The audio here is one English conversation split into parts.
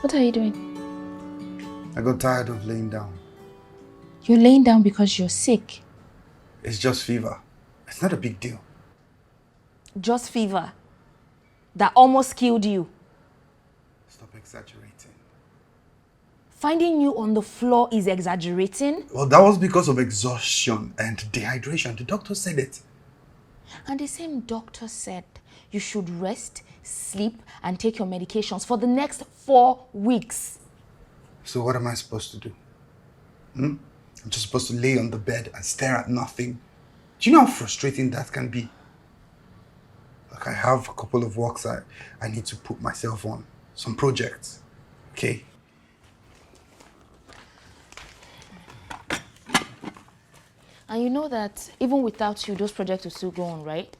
What are you doing? I got tired of laying down. You're laying down because you're sick. It's just fever. It's not a big deal. Just fever. That almost killed you. Stop exaggerating. Finding you on the floor is exaggerating. Well, that was because of exhaustion and dehydration. The doctor said it. And the same doctor said you should rest, sleep, and take your medications for the next 4 weeks. So what am I supposed to do? I'm just supposed to lay on the bed and stare at nothing. Do you know how frustrating that can be? Like, I have a couple of works I need to put myself on. Some projects. Okay? And you know that even without you, those projects will still go on, right?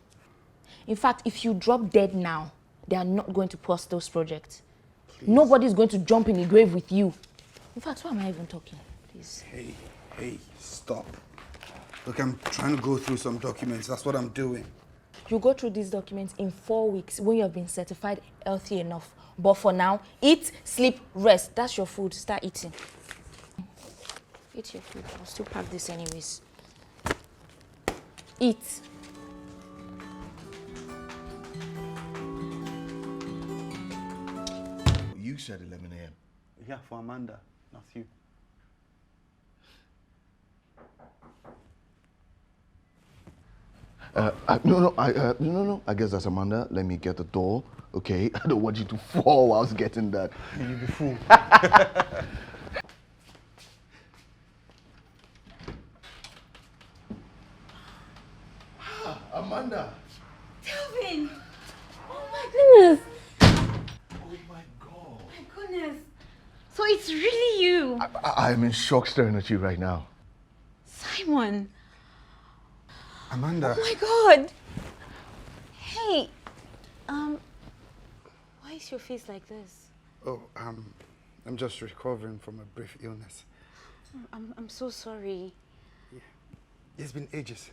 In fact, if you drop dead now, they are not going to pause those projects. Please. Nobody's going to jump in the grave with you. In fact, why am I even talking? Please. Hey, stop. Look, I'm trying to go through some documents. That's what I'm doing. You go through these documents in 4 weeks when you have been certified healthy enough. But for now, eat, sleep, rest. That's your food. Start eating. Eat your food. I'll still pack this anyways. Eat. You said 11 a.m. Yeah, for Amanda, not you. No. I guess that's Amanda. Let me get the door, okay? I don't want you to fall whilst getting that. You be fool. Amanda. Delvin! Oh my goodness! Oh my God. My goodness! So it's really you! I'm in shock staring at you right now. Simon! Amanda. Oh my God! Hey! Why is your face like this? Oh, I'm just recovering from a brief illness. I'm so sorry. Yeah. It's been ages.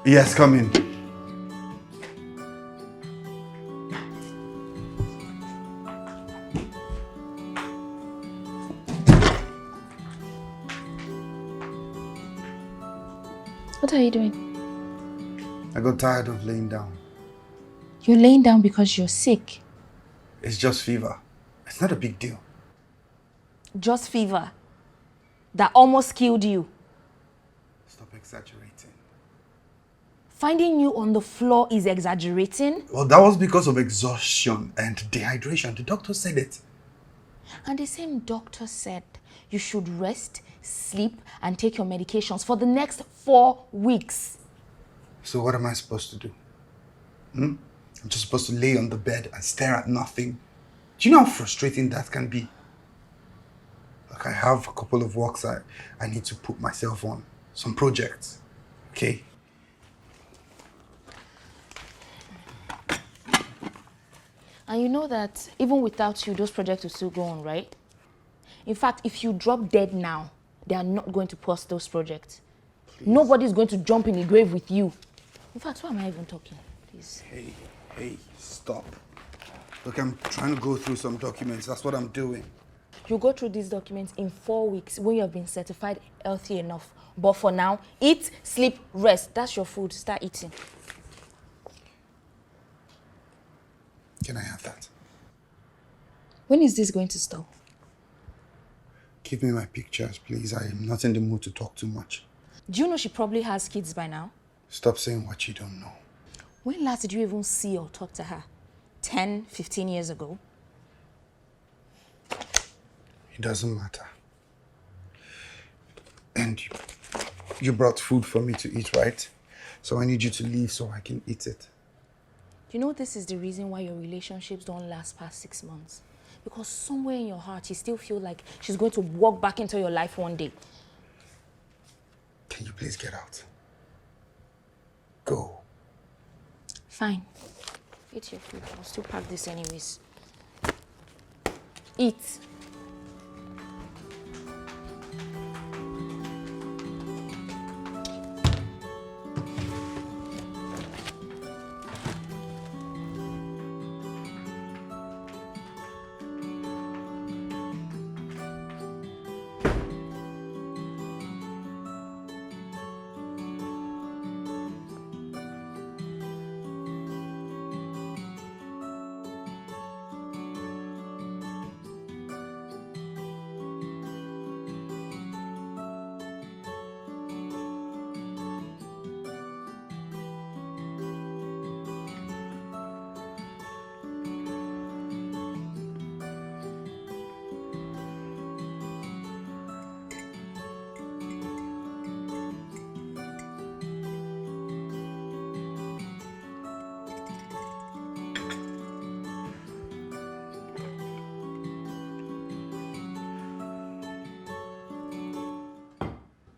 Yes, come in. What are you doing? I got tired of laying down. You're laying down because you're sick. It's just fever. It's not a big deal. Just fever. That almost killed you. Stop exaggerating. Finding you on the floor is exaggerating. Well, that was because of exhaustion and dehydration. The doctor said it. And the same doctor said you should rest, sleep, and take your medications for the next 4 weeks. So what am I supposed to do? I'm just supposed to lay on the bed and stare at nothing. Do you know how frustrating that can be? Like, I have a couple of works I need to put myself on. Some projects. Okay? And you know that even without you, those projects will still go on, right? In fact, if you drop dead now, they are not going to pause those projects. Please. Nobody's going to jump in the grave with you. In fact, why am I even talking? Please. Hey, stop. Look, I'm trying to go through some documents. That's what I'm doing. You go through these documents in 4 weeks when you have been certified healthy enough. But for now, eat, sleep, rest. That's your food. Start eating. Can I have that? When is this going to stop? Give me my pictures, please. I am not in the mood to talk too much. Do you know she probably has kids by now? Stop saying what you don't know. When last did you even see or talk to her? 10, 15 years ago? It doesn't matter. And you brought food for me to eat, right? So I need you to leave so I can eat it. You know this is the reason why your relationships don't last past 6 months. Because somewhere in your heart, you still feel like she's going to walk back into your life one day. Can you please get out? Go. Fine. Eat your food. I'll still pack this anyways. Eat.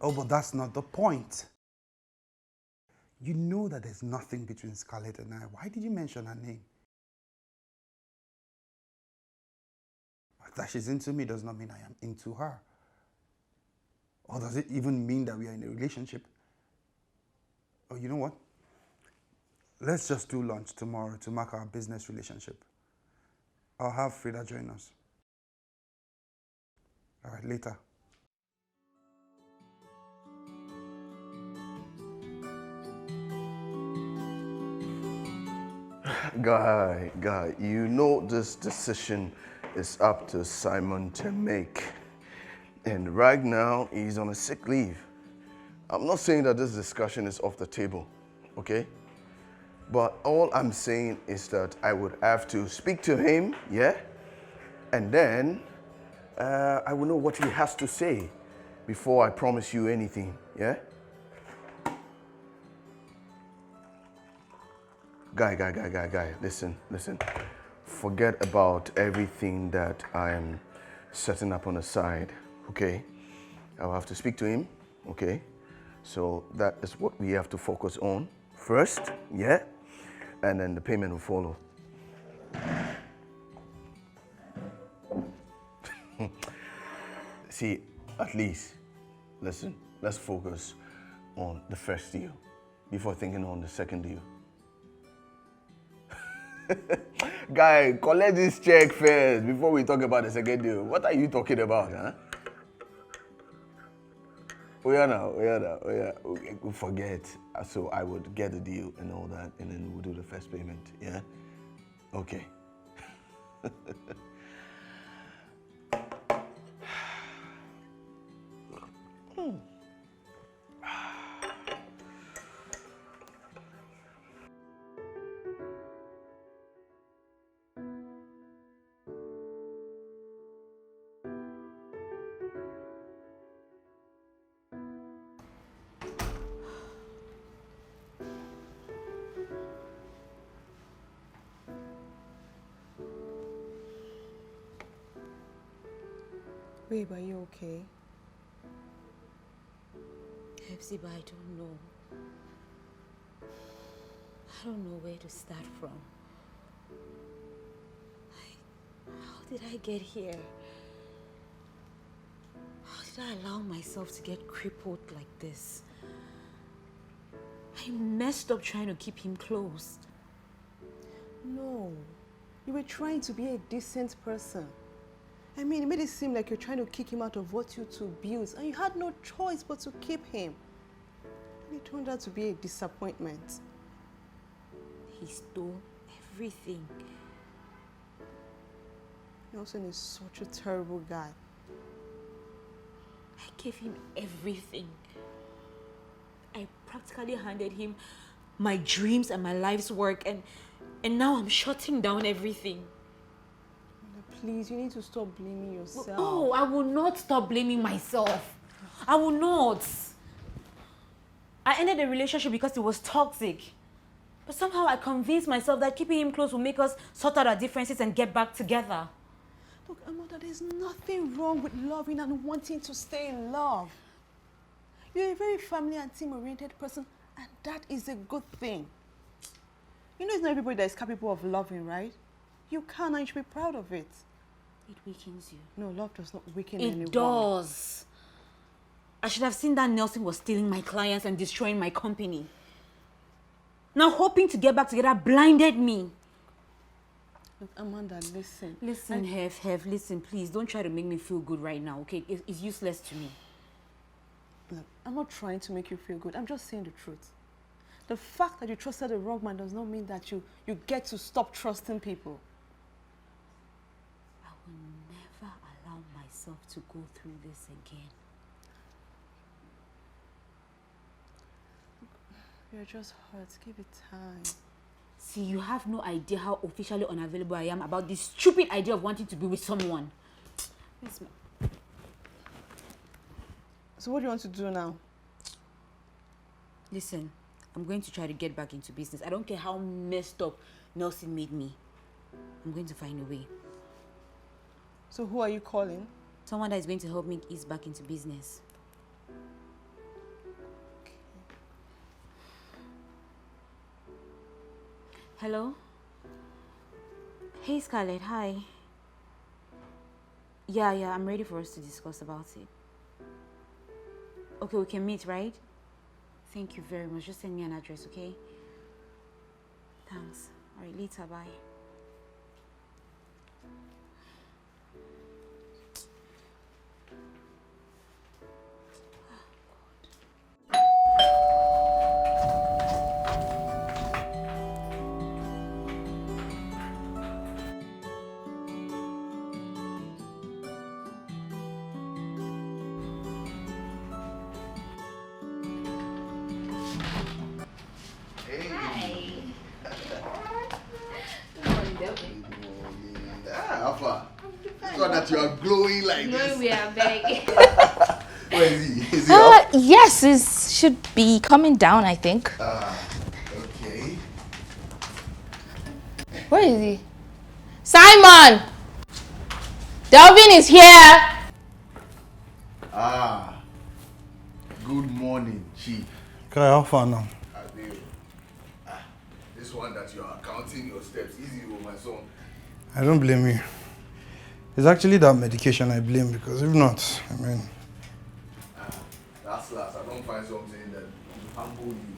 Oh, but that's not the point. You know that there's nothing between Scarlett and I. Why did you mention her name? That she's into me does not mean I am into her. Or does it even mean that we are in a relationship? Oh, you know what? Let's just do lunch tomorrow to mark our business relationship. I'll have Frida join us. All right, later. Guy, you know this decision is up to Simon to make. And right now, he's on a sick leave. I'm not saying that this discussion is off the table, okay? But all I'm saying is that I would have to speak to him, yeah? And then I will know what he has to say before I promise you anything, yeah? Guy, listen. Forget about everything that I am setting up on the side, okay? I'll have to speak to him, okay? So that is what we have to focus on first, yeah? And then the payment will follow. See, at least, listen, let's focus on the first deal before thinking on the second deal. Guy, collect this check first before we talk about the second deal. What are you talking about, huh? We forget. So I would get the deal and all that, and then we'll do the first payment, yeah? Okay. Babe, are you okay? Hepzibah, I don't know. I don't know where to start from. How did I get here? How did I allow myself to get crippled like this? I messed up trying to keep him close. No. You were trying to be a decent person. I mean, it made it seem like you're trying to kick him out of what you two built, and you had no choice but to keep him. And it turned out to be a disappointment. He stole everything. Nelson is such a terrible guy. I gave him everything. I practically handed him my dreams and my life's work, and now I'm shutting down everything. Please, you need to stop blaming yourself. Oh, I will not stop blaming myself. I will not. I ended the relationship because it was toxic. But somehow I convinced myself that keeping him close will make us sort out our differences and get back together. Look, Amanda, there's nothing wrong with loving and wanting to stay in love. You're a very family and team-oriented person, and that is a good thing. You know it's not everybody that is capable of loving, right? You can, and you should be proud of it. It weakens you. No, love does not weaken anyone. It does. I should have seen that Nelson was stealing my clients and destroying my company. Now hoping to get back together blinded me. Look, Amanda, listen. Listen, Hef, listen, please. Don't try to make me feel good right now, okay? It's useless to me. Look, I'm not trying to make you feel good. I'm just saying the truth. The fact that you trusted the wrong man does not mean that you get to stop trusting people. I will never allow myself to go through this again. You're just hurt. Give it time. See, you have no idea how officially unavailable I am about this stupid idea of wanting to be with someone. Yes, ma'am. So what do you want to do now? Listen, I'm going to try to get back into business. I don't care how messed up Nelson made me. I'm going to find a way. So who are you calling? Someone that is going to help me ease back into business. Hello? Hey, Scarlett, hi. Yeah, I'm ready for us to discuss about it. Okay, we can meet, right? Thank you very much. Just send me an address, okay? Thanks. All right, later, bye. That you are glowing like this. No, we are begging. Where is he? Is he up? Yes, it should be coming down, I think. Okay. Where is he? Simon! Delvin is here! Good morning, Chief. Okay, how far now? This one that you are counting your steps. Easy, my son. I don't blame you. It's actually that medication I blame, because if not, I mean... That's last. I don't find something that will humble you.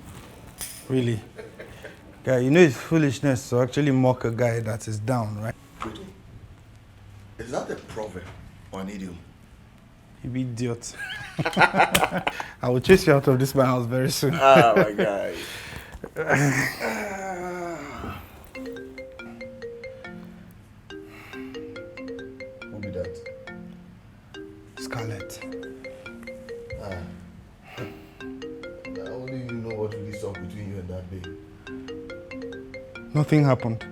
Really? Guy, you know it's foolishness to actually mock a guy that is down, right? Wait. Is that a proverb or an idiom? You idiot. I will chase you out of this my house very soon. Oh my God. Who be that? Scarlett. I only know what really up between you and that babe. Nothing happened.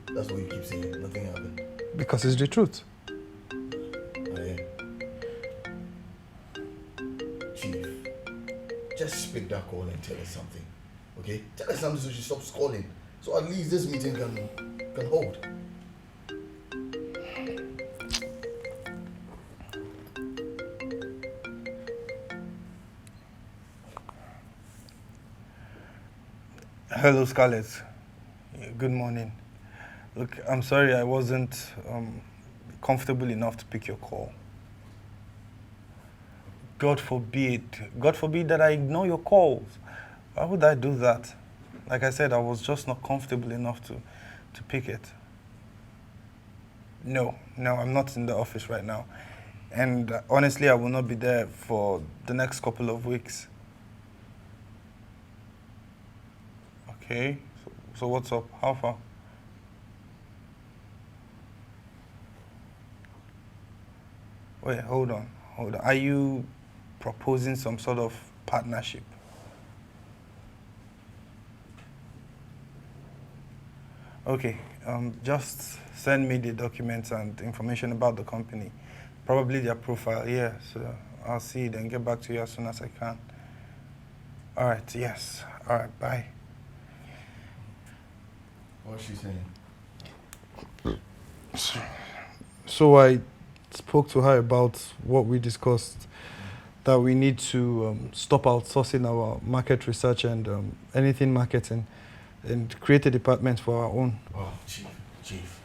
That's what you keep saying. Nothing happened. Because it's the truth. Chief, just pick that call and tell us something. Okay? Tell us something so she stops calling. So at least this meeting can hold. Hello, Scarlett. Good morning. Look, I'm sorry I wasn't comfortable enough to pick your call. God forbid that I ignore your calls. Why would I do that? Like I said, I was just not comfortable enough to pick it. No, I'm not in the office right now. And honestly, I will not be there for the next couple of weeks. Okay, so what's up? How far? Wait, hold on. Are you proposing some sort of partnership? Okay, just send me the documents and information about the company. Probably their profile, yeah, so I'll see it and get back to you as soon as I can. All right, yes. All right, bye. What's she saying? So I spoke to her about what we discussed, that we need to stop outsourcing our market research and anything marketing and create a department for our own. Oh, Chief,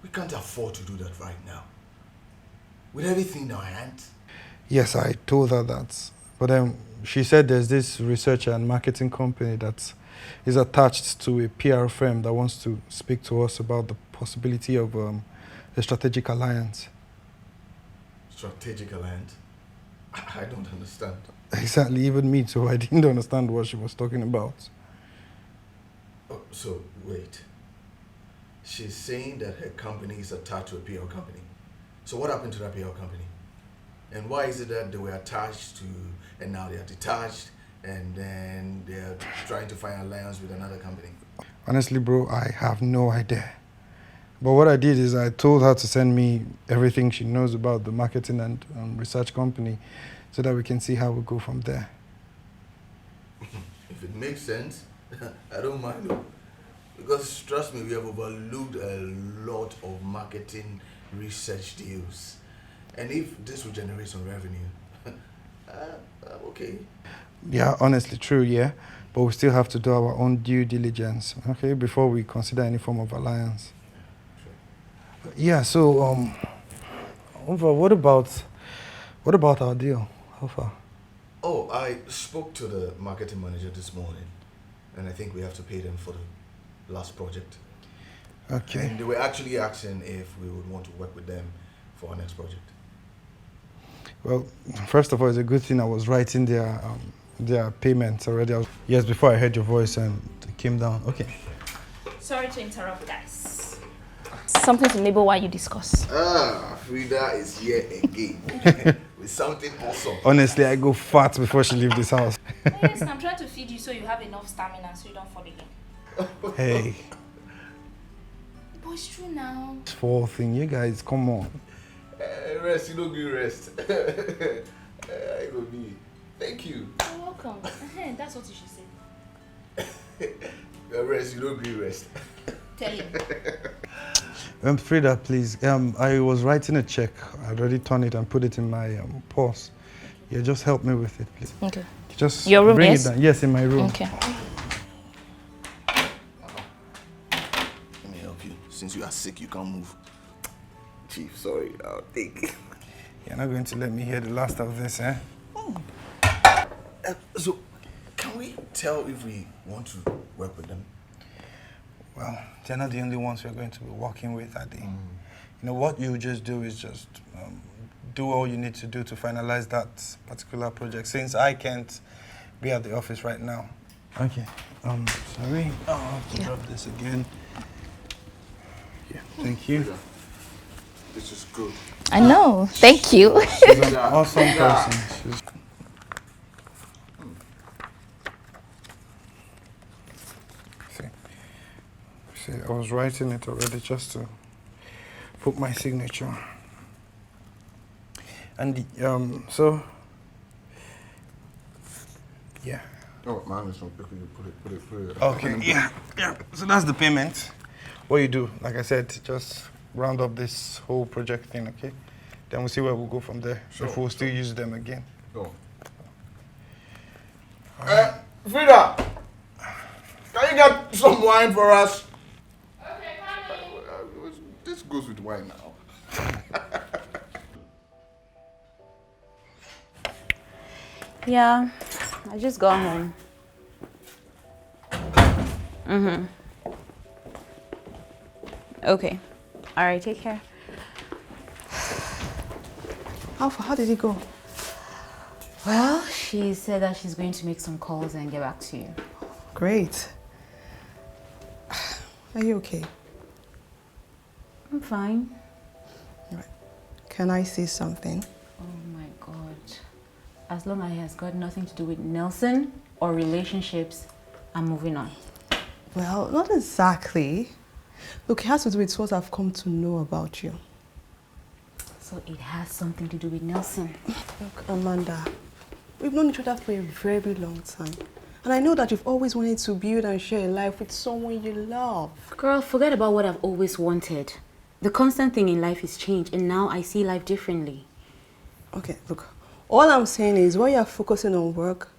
we can't afford to do that right now. With everything in our hands. Yes, I told her that. But she said there's this research and marketing company that is attached to a PR firm that wants to speak to us about the possibility of a strategic alliance. Strategic alliance? I don't understand. Exactly, even me too. I didn't understand what she was talking about. Oh, so, wait. She's saying that her company is attached to a PR company. So what happened to that PR company? And why is it that they were attached to, and now they are detached, and then they're trying to find alliance with another company? Honestly, bro, I have no idea. But what I did is I told her to send me everything she knows about the marketing and research company so that we can see how we go from there. If it makes sense, I don't mind. Because trust me, we have overlooked a lot of marketing research deals. And if this will generate some revenue, I'm okay. Yeah, honestly, true, yeah. But we still have to do our own due diligence, okay, before we consider any form of alliance. Sure. Yeah, so, what about our deal? How far? Oh, I spoke to the marketing manager this morning, and I think we have to pay them for the last project. Okay. And they were actually asking if we would want to work with them for our next project. Well, first of all, it's a good thing I was writing their payments already. Yes, before I heard your voice and it came down. Okay. Sorry to interrupt, guys. Something to neighbor while you discuss. Frida is here again with something awesome. Honestly, I go fat before she leaves this house. Yes, I'm trying to feed you so you have enough stamina so you don't fall again. Hey. But it's true now. This fall thing, you guys, come on. Rest, you don't give rest. I go be. Thank you. You're welcome. That's what you should say. Rest, you don't give rest. Tell him. Frida, please. I was writing a check. I already turned it and put it in my purse. Yeah, just help me with it, please. Okay. Just Your room, bring yes? it down. Yes, in my room. Okay. Let me help you. Since you are sick, you can't move. Chief, sorry, I'll take. You're not going to let me hear the last of this, eh? So, can we tell if we want to work with them? Well, they're not the only ones we're going to be working with, are they? You know, what you just do is just do all you need to do to finalize that particular project, since I can't be at the office right now. Okay. Sorry. I'll have to drop this again. Yeah, thank you. This is good. I know. Thank you. She's an awesome person. See, I was writing it already just to put my signature. And so, yeah. Oh, man, it's not put it. Okay, yeah. So that's the payment. What you do, like I said, just round up this whole project thing, okay? Then we'll see where we'll go from there. Sure. If we'll still use them again. Go. Frida! Can you get some wine for us? Okay, coming. This goes with wine now. Yeah, I just got home. Okay. All right, take care. How did it go? Well, she said that she's going to make some calls and get back to you. Great. Are you okay? I'm fine. All right. Can I say something? Oh my God. As long as it has got nothing to do with Nelson or relationships, I'm moving on. Well, not exactly. Look, it has to do with what I've come to know about you. So it has something to do with Nelson. Look, Amanda, we've known each other for a very long time. And I know that you've always wanted to build and share a life with someone you love. Girl, forget about what I've always wanted. The constant thing in life is change, and now I see life differently. Okay, look, all I'm saying is while you're focusing on work,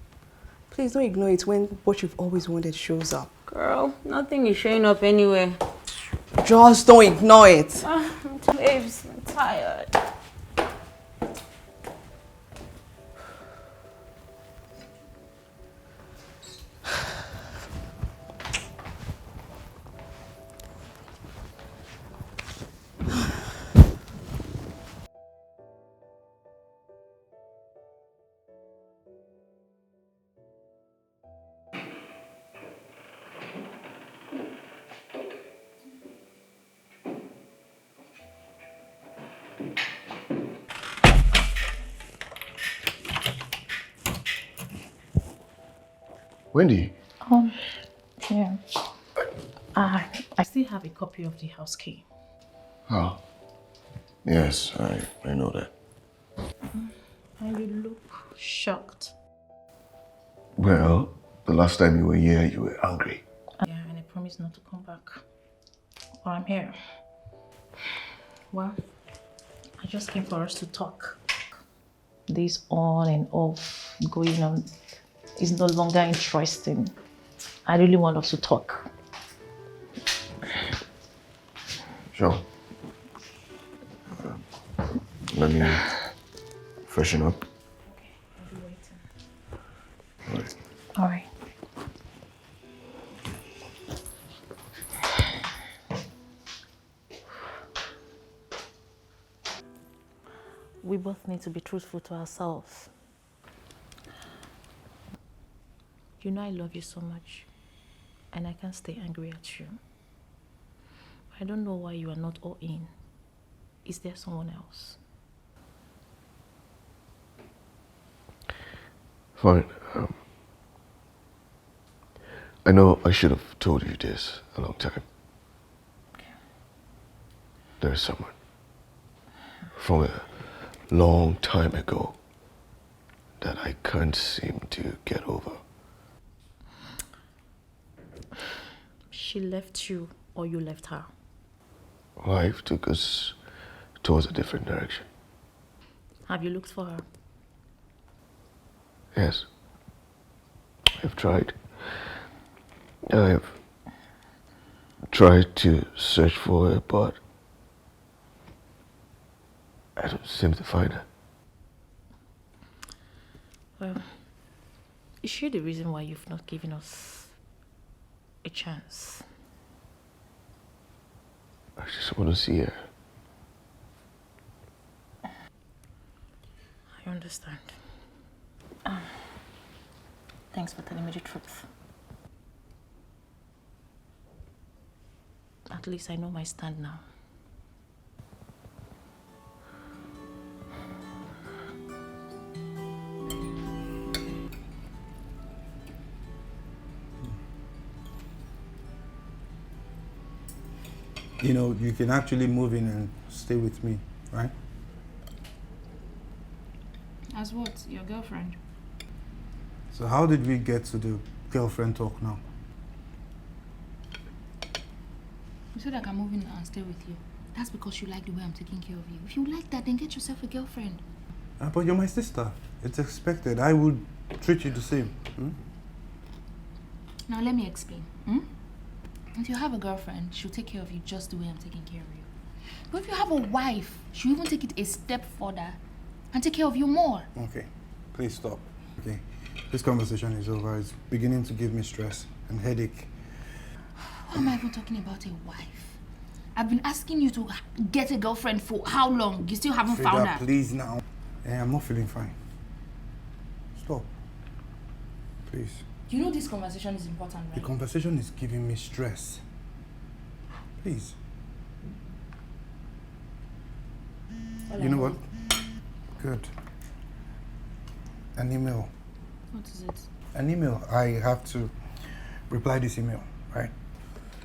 please don't ignore it when what you've always wanted shows up. Girl, nothing is showing up anywhere. Just don't ignore it. Babes, I'm tired. Wendy. Yeah. I still have a copy of the house key. Oh. Yes, I know that. And you look shocked. Well, the last time you were here, you were angry. Yeah, and I promised not to come back. Well, I'm here. Well, I just came for us to talk. This on and off going on is no longer interesting. I really want us to talk. Sure. Let me freshen up. Okay, I'll be waiting. All right. All right. We both need to be truthful to ourselves. You know I love you so much, and I can't stay angry at you. I don't know why you are not all in. Is there someone else? Fine. I know I should have told you this a long time. Okay. There is someone from a long time ago that I can't seem to get over. She left you or you left her? Life took us towards a different direction. Have you looked for her? Yes. I've tried. I've tried to search for her, but I don't seem to find her. Well, is she the reason why you've not given us a chance? I just want to see her. I understand. Thanks for telling me the truth. At least I know my stand now. You know, you can actually move in and stay with me, right? As what? Your girlfriend? So how did we get to the girlfriend talk now? You said I can move in and stay with you. That's because you like the way I'm taking care of you. If you like that, then get yourself a girlfriend. But you're my sister. It's expected. I would treat you the same. Now let me explain. If you have a girlfriend, she'll take care of you just the way I'm taking care of you. But if you have a wife, she'll even take it a step further and take care of you more. Okay, please stop. Okay, this conversation is over. It's beginning to give me stress and headache. Why am I even talking about a wife? I've been asking you to get a girlfriend for how long? You still haven't found her. Please now. I'm not feeling fine. Stop. Please. You know this conversation is important, right? The conversation is giving me stress. Please. You know what? Good. An email. What is it? An email. I have to reply this email, right?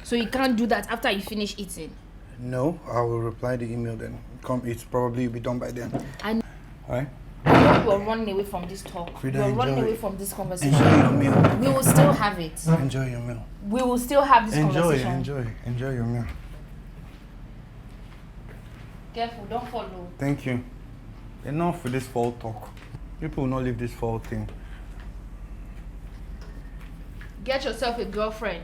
So you can't do that after you finish eating? No, I will reply the email then. Come, it's probably be done by then. And Alright? you're running away from this talk. Frida, you're running enjoy. away from this conversation. Enjoy your meal. We will still have it. Enjoy your meal. We will still have this conversation. Enjoy your meal. Careful, don't follow. Thank you. Enough with this fall talk. People will not leave this fall thing. Get yourself a girlfriend.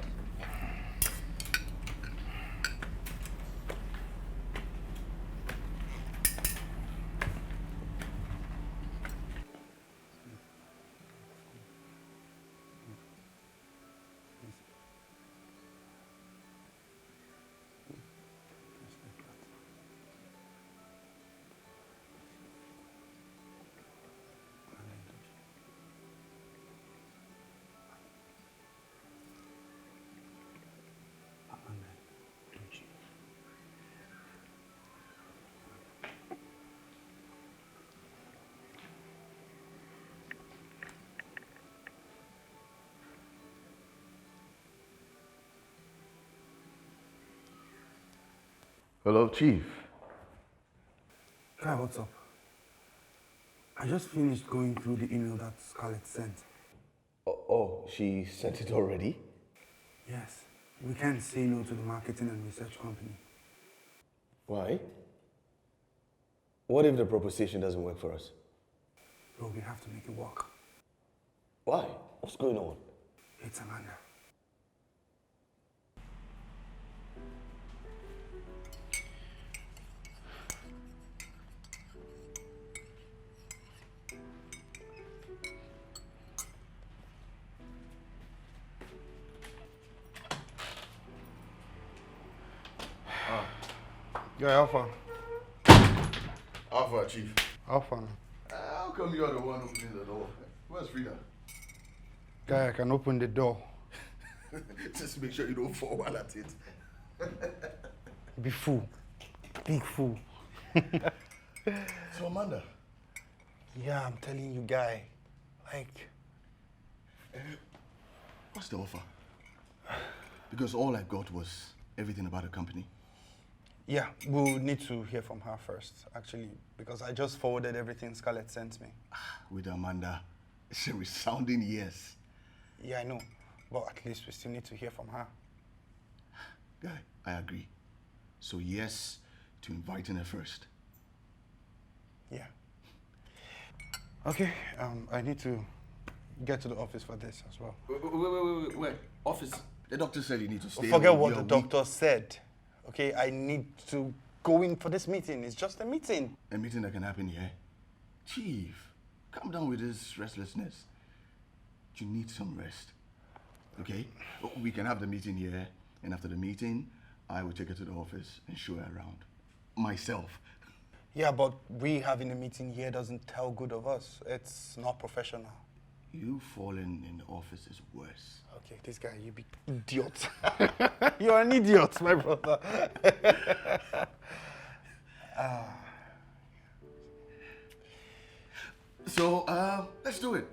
Hello, Chief. Guy, what's up? I just finished going through the email that Scarlett sent. Oh, she sent it already? Yes. We can't say no to the marketing and research company. Why? What if the proposition doesn't work for us? Bro, we have to make it work. Why? What's going on? It's Amanda. Yeah, Alpha. Alpha, Chief. Alpha. How come you're the one opening the door? Where's Frida? Guy, I can open the door. Just make sure you don't fall while at it. Be fool. Big fool. So, Amanda? Yeah, I'm telling you, guy. What's the offer? Because all I got was everything about the company. Yeah, we'll need to hear from her first, actually, because I just forwarded everything Scarlett sent me. With Amanda, it's a resounding yes. Yeah, I know, but at least we still need to hear from her. Guy, I agree. So yes to inviting her first. Yeah. Okay, I need to get to the office for this as well. Wait. Office? The doctor said you need to stay. Forget what the doctor said. Okay, I need to go in for this meeting. It's just a meeting. A meeting that can happen here. Chief, calm down with this restlessness. You need some rest. Okay? We can have the meeting here, and after the meeting, I will take her to the office and show her around. Myself. Yeah, but we having a meeting here doesn't tell good of us. It's not professional. You falling in the office is worse. Okay, this guy, you be idiot. You're an idiot, my brother. So, let's do it.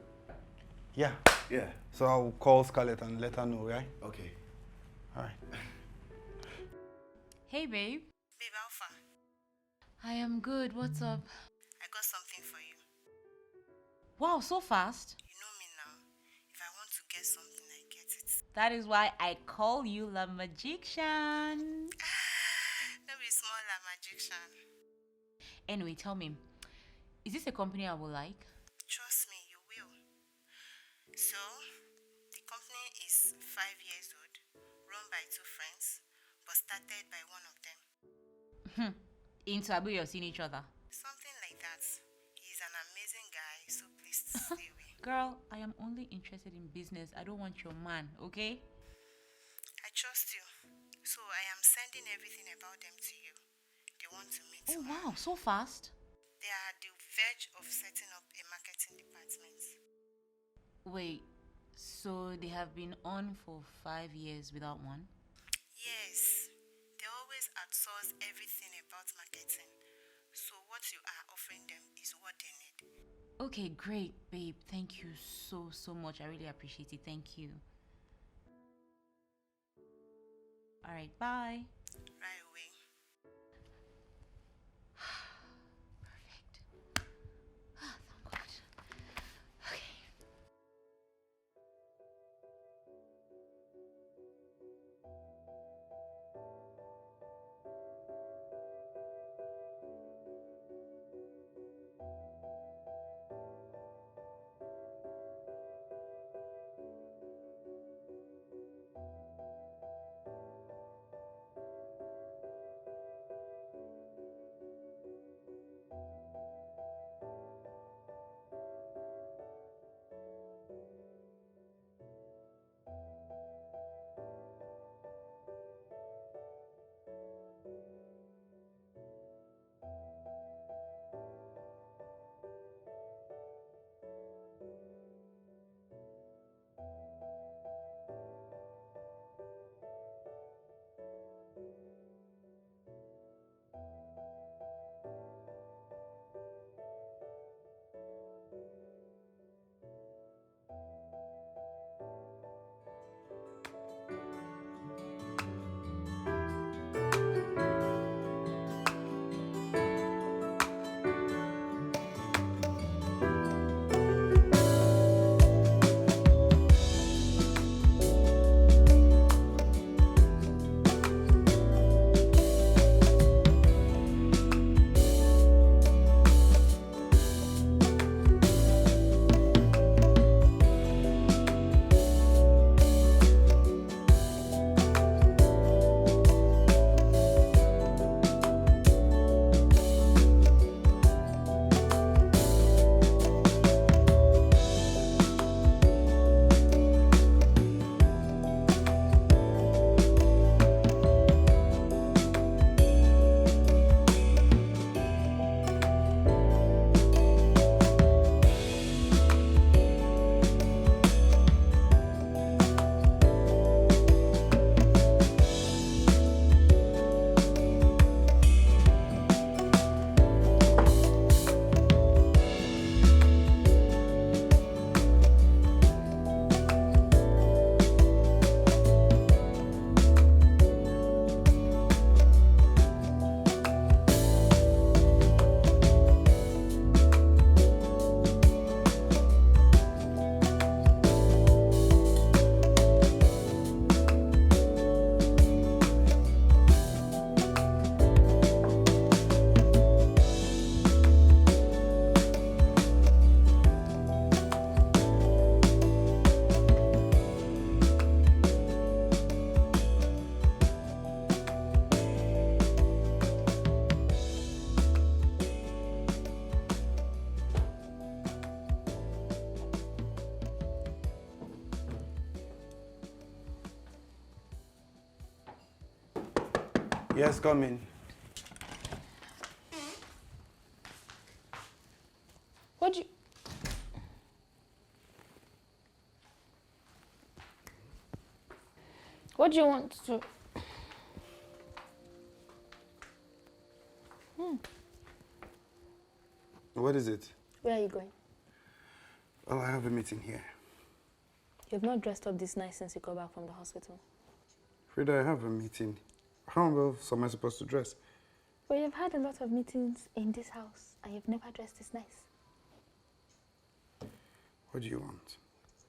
Yeah. Yeah. So I'll call Scarlett and let her know, right? Okay. All right. Hey, babe. Babe, Alpha, I am good. What's up? I got something for you. Wow, so fast. You know me now. If I want to get something, I get it. That is why I call you La Magician. No be small like magician. Anyway, tell me, is this a company I will like? Trust me, you will. So, the company is 5 years old, run by 2 friends, but started by one of them. In Tabu, you've seen each other. Something like that. He's an amazing guy, so please stay away. Girl, I am only interested in business. I don't want your man, okay? I trust you. So I am sending everything about them to you. They want to meet Oh, you. wow, so fast. They are at the verge of setting up a marketing department. Wait, so they have been on for 5 years without one? Yes, they always outsource everything about marketing. So what you are offering them is what they need. Okay, great, babe. Thank you so much. I really appreciate it. Thank you. All right, bye. Right away. Perfect. Thank God. Okay. Yes, come in. What do you want to? What is it? Where are you going? Well, I have a meeting here. You've not dressed up this nice since you got back from the hospital. Frida, I have a meeting. How else am I supposed to dress? But you've had a lot of meetings in this house and you've never dressed this nice. What do you want?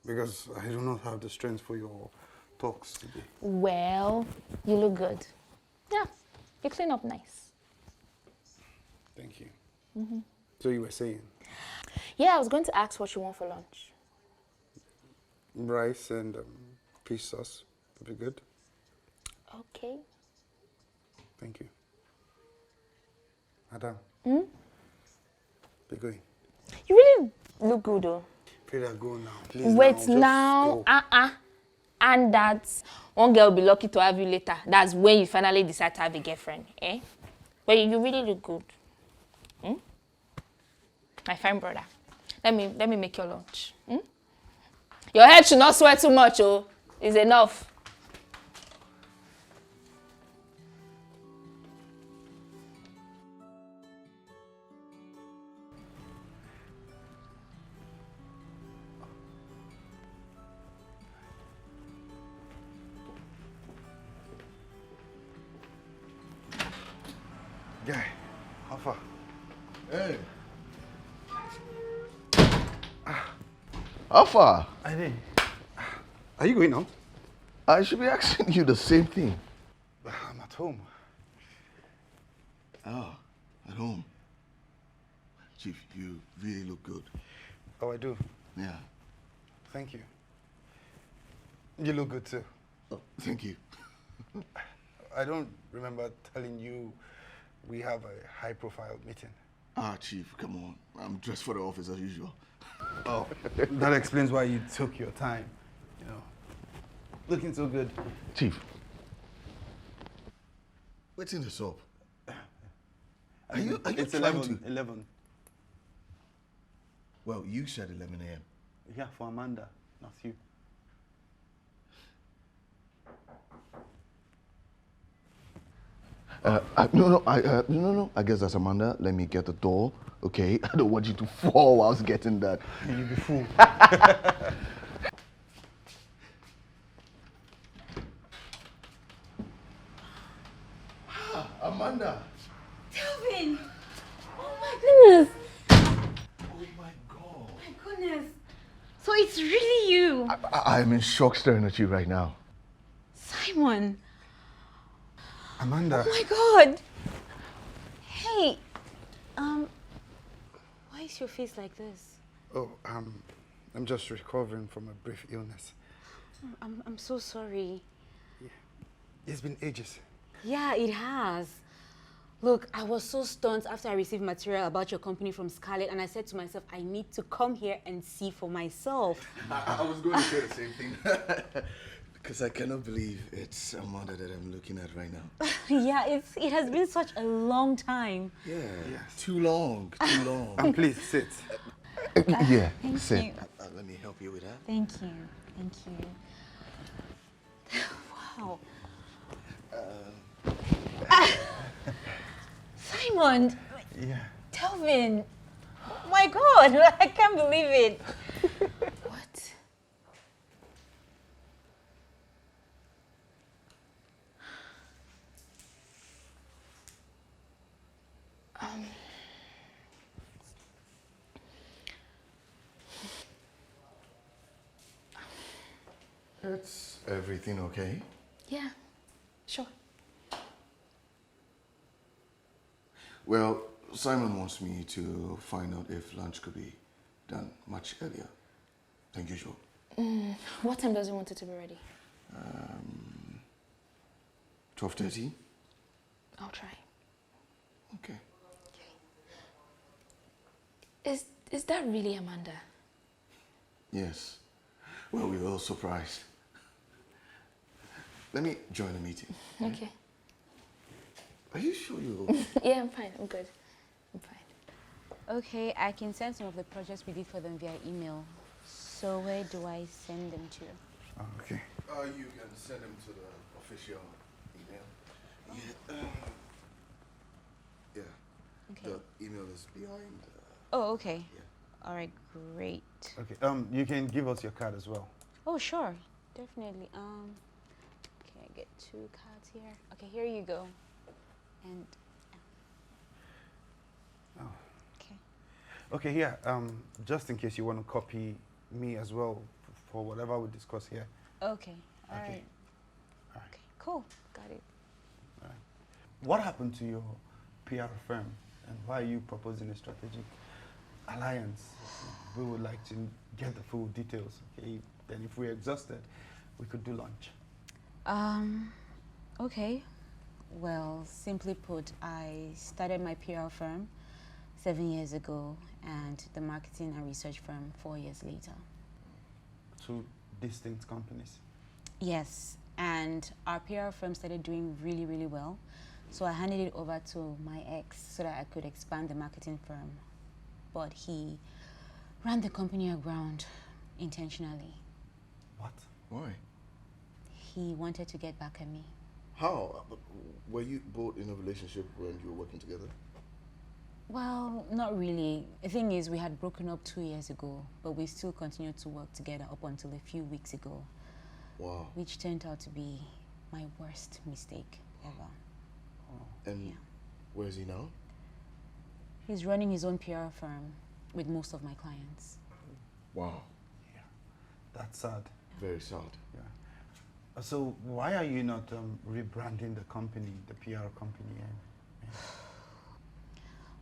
Because I do not have the strength for your talks today. Well, you look good. Yeah, you clean up nice. Thank you. So you were saying? Yeah, I was going to ask what you want for lunch. Rice and fish sauce would be good. Okay. Thank you. Madam. Be going. You really look good though. Frida, go now. Please Wait just now. go. And that's one girl will be lucky to have you later. That's when you finally decide to have a girlfriend, eh? But you really look good. My fine brother. Let me make your lunch. Your head should not sweat too much, oh. It's enough. Guy, how far? Hey. How far? I did. Are you going out? I should be asking you the same thing. I'm at home. Oh, at home. Chief, you really look good. Oh, I do. Yeah. Thank you. You look good too. Oh, thank you. I don't remember telling you we have a high-profile meeting. Ah, Chief, come on. I'm dressed for the office as usual. Oh, that explains why you took your time. You know, looking so good. Chief, what's in the soap? Are you it's trying 11. to... 11. Well, you said 11 a.m. Yeah, for Amanda, not you. No. I guess that's Amanda. Let me get the door, okay? I don't want you to fall whilst getting that. You be fool. Amanda! Delvin! Oh my goodness! Oh my God! My goodness! So it's really you! I'm in shock staring at you right now. Simon! Amanda. Oh my God! Hey, why is your face like this? Oh, I'm just recovering from a brief illness. I'm so sorry. It's been ages. Yeah, it has. Look, I was so stunned after I received material about your company from Scarlett, and I said to myself, I need to come here and see for myself. I was going to say the same thing. Because I cannot believe it's Amanda that I'm looking at right now. Yeah, it has been such a long time. Yeah, Yes. too long. Please sit. Yeah, Thank sit. you. Let me help you with that. Thank you. Wow. Simon! Yeah. Delvin! Oh my God, I can't believe it. What? It's everything okay? Yeah, sure. Well, Simon wants me to find out if lunch could be done much earlier than usual. What time does he want it to be ready? 12:30? I'll try. Okay. Is that really Amanda? Yes. Well, we were all surprised. Let me join the meeting. Okay. Are you sure you're... Yeah, I'm fine. I'm good. I'm fine. Okay, I can send some of the projects we did for them via email. So where do I send them to? Okay. You can send them to the official email. Yeah. Okay. The email is behind. Oh, okay. Yeah. All right, great. Okay. You can give us your card as well. Oh, sure. Definitely. Can I get 2 cards here? Okay, here you go. And Oh. okay. Okay, here. Just in case you want to copy me as well for whatever we discuss here. Okay. All Okay. right. All right. Okay, cool. Got it. All right. What happened to your PR firm, and why are you proposing a strategic alliance? We would like to get the full details. Okay. Then, if we're exhausted, we could do lunch. Okay. Well, simply put, I started my PR firm 7 years ago and the marketing and research firm 4 years later. 2 distinct companies. Yes, and our PR firm started doing really, really well. So I handed it over to my ex so that I could expand the marketing firm. But he ran the company aground intentionally. What? Why? He wanted to get back at me. How? Were you both in a relationship when you were working together? Well, not really. The thing is, we had broken up 2 years ago, but we still continued to work together up until a few weeks ago. Wow. Which turned out to be my worst mistake ever. And Yeah. where is he now? He's running his own PR firm with most of my clients. Wow. Yeah. That's sad. Very sad. Yeah. So why are you not rebranding the company, the PR company?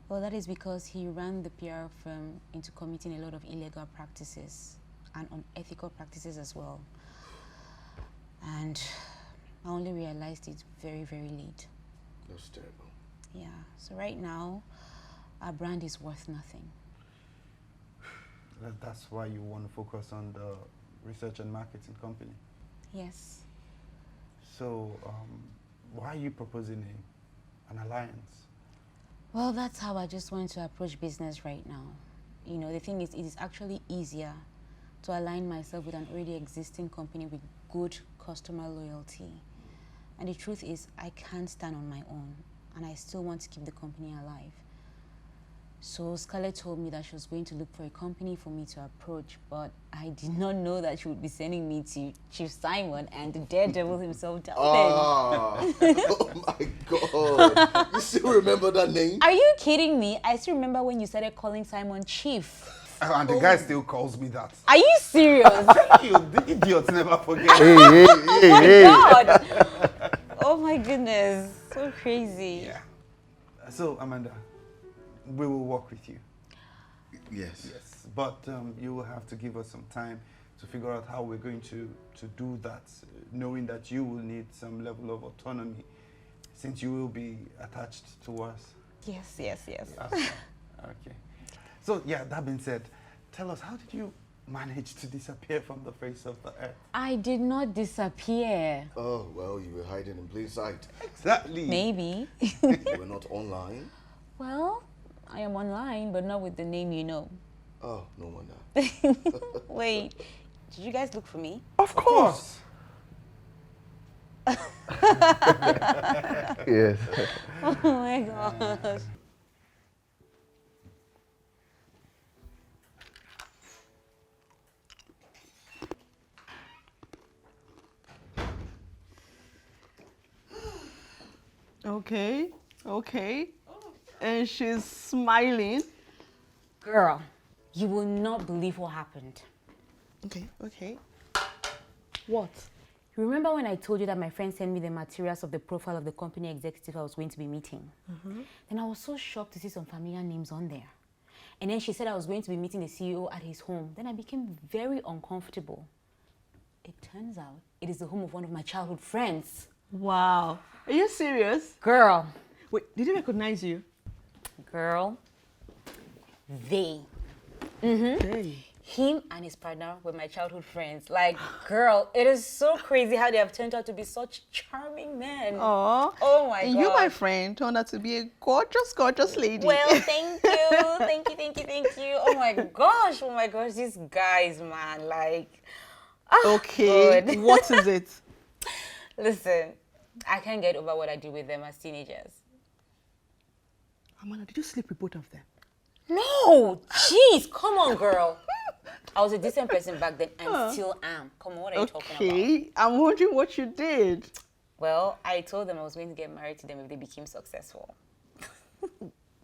Well, that is because he ran the PR firm into committing a lot of illegal practices and unethical practices as well. And I only realized it very, very late. That's terrible. Yeah, so right now, our brand is worth nothing. That's why you want to focus on the research and marketing company. Yes. So why are you proposing an alliance? Well, that's how I just want to approach business right now. You know, the thing is, it is actually easier to align myself with an already existing company with good customer loyalty. And the truth is, I can't stand on my own, and I still want to keep the company alive. So Scarlett told me that she was going to look for a company for me to approach, but I did not know that she would be sending me to Chief Simon and the daredevil himself, Delvin. Ah! Oh my God! You still remember that name? Are you kidding me? I still remember when you started calling Simon Chief. And the guy still calls me that. Are you serious? You the idiots never forget. God! Oh my goodness, so crazy. Yeah. So Amanda, we will work with you. Yes. Yes, but you will have to give us some time to figure out how we're going to do that, knowing that you will need some level of autonomy since you will be attached to us. Yes, yes, yes. Okay. So, yeah, that being said, tell us, how did you manage to disappear from the face of the earth? I did not disappear. Oh, well, you were hiding in plain sight. Exactly. Maybe. You were not online. Well, I am online, but not with the name you know. Oh, no wonder. Wait, did you guys look for me? Of course. Yes. Oh my gosh. Okay, okay. And she's smiling. Girl, you will not believe what happened. Okay, okay. What? You remember when I told you that my friend sent me the materials of the profile of the company executive I was going to be meeting? Then I was so shocked to see some familiar names on there. And then she said I was going to be meeting the CEO at his home. Then I became very uncomfortable. It turns out it is the home of one of my childhood friends. Wow. Are you serious? Girl. Wait, did he recognize you? Girl. They. Hey. Him and his partner were my childhood friends. Like, girl, it is so crazy how they have turned out to be such charming men. Aw. Oh my And God. you, my friend, turned out to be a gorgeous, gorgeous lady. Well, thank you. Thank you, thank you, thank you. Oh my gosh, these guys, man. Like, Okay, God. what is it? Listen, I can't get over what I did with them as teenagers. Amanda, did you sleep with both of them? No! Jeez, come on, girl. I was a decent person back then and still am. Come on, what are you talking about? Okay, I'm wondering what you did. Well, I told them I was going to get married to them if they became successful.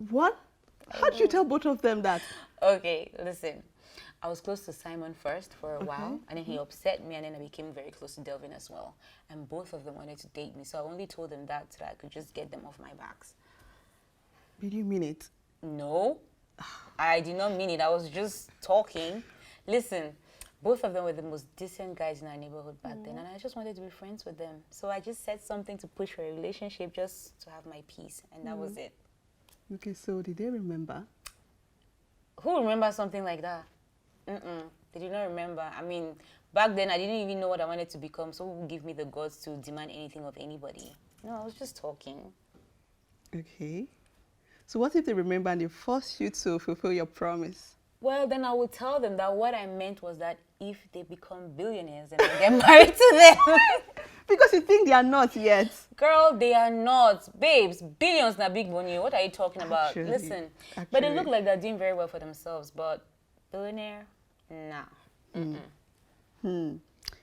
What? How did you tell both of them that? Okay, listen. I was close to Simon first for a while, and then he upset me, and then I became very close to Delvin as well. And both of them wanted to date me, so I only told them that so that I could just get them off my backs. Did you mean it? No, I did not mean it. I was just talking. Listen, both of them were the most decent guys in our neighborhood back then, and I just wanted to be friends with them. So I just said something to push for a relationship just to have my peace, and that was it. Okay, so did they remember? Who remembers something like that? They did not remember. I mean, back then I didn't even know what I wanted to become, so who would give me the guts to demand anything of anybody? No, I was just talking. Okay. So what if they remember and they force you to fulfill your promise? Well, then I would tell them that what I meant was that if they become billionaires, then I'll get married to them. Because you think they are not yet. Girl, they are not. Babes, billions na big money. What are you talking about? Actually, Listen, but they look like they're doing very well for themselves, but billionaire? Nah.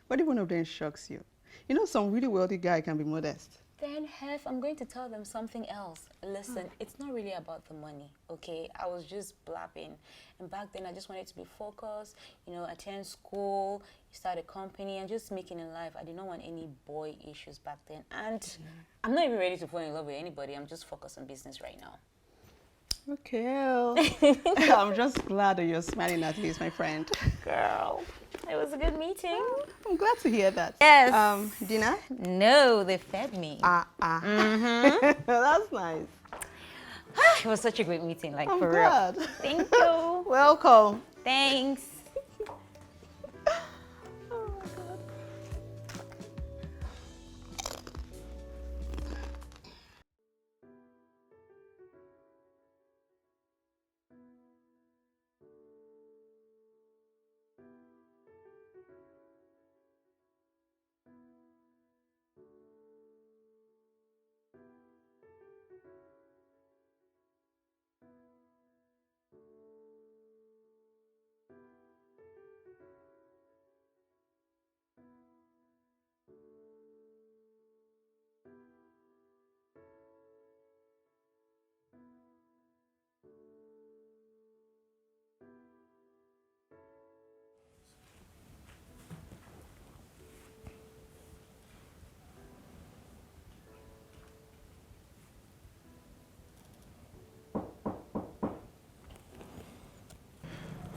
What if one of them shocks you? You know, some really wealthy guy can be modest. Then, Hef, I'm going to tell them something else. Listen, it's not really about the money, okay? I was just blabbing. And back then, I just wanted to be focused, you know, attend school, start a company, and just making in life. I did not want any boy issues back then. And I'm not even ready to fall in love with anybody. I'm just focused on business right now. Okay. I'm just glad that you're smiling at least, my friend. Girl, it was a good meeting. I'm glad to hear that. Yes. Dinner? No, they fed me. That's nice. It was such a great meeting, like I'm for glad. real. Thank you. Welcome. Thanks.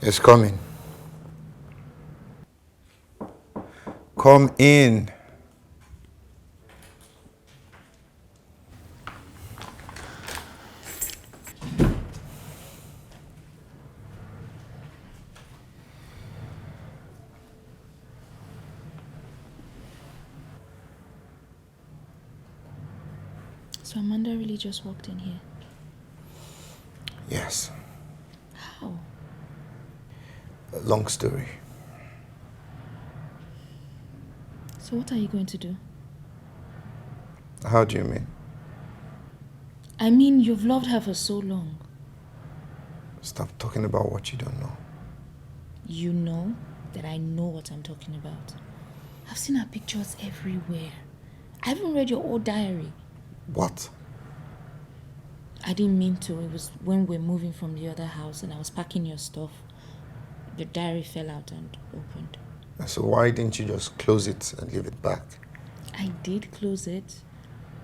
It's coming. Come in. So Amanda really just walked in here? Yes. How? A long story. So what are you going to do? How do you mean? I mean, you've loved her for so long. Stop talking about what you don't know. You know that I know what I'm talking about. I've seen her pictures everywhere. I even read your old diary. What? I didn't mean to. It was when we were moving from the other house and I was packing your stuff. The diary fell out and opened. So why didn't you just close it and leave it back? I did close it,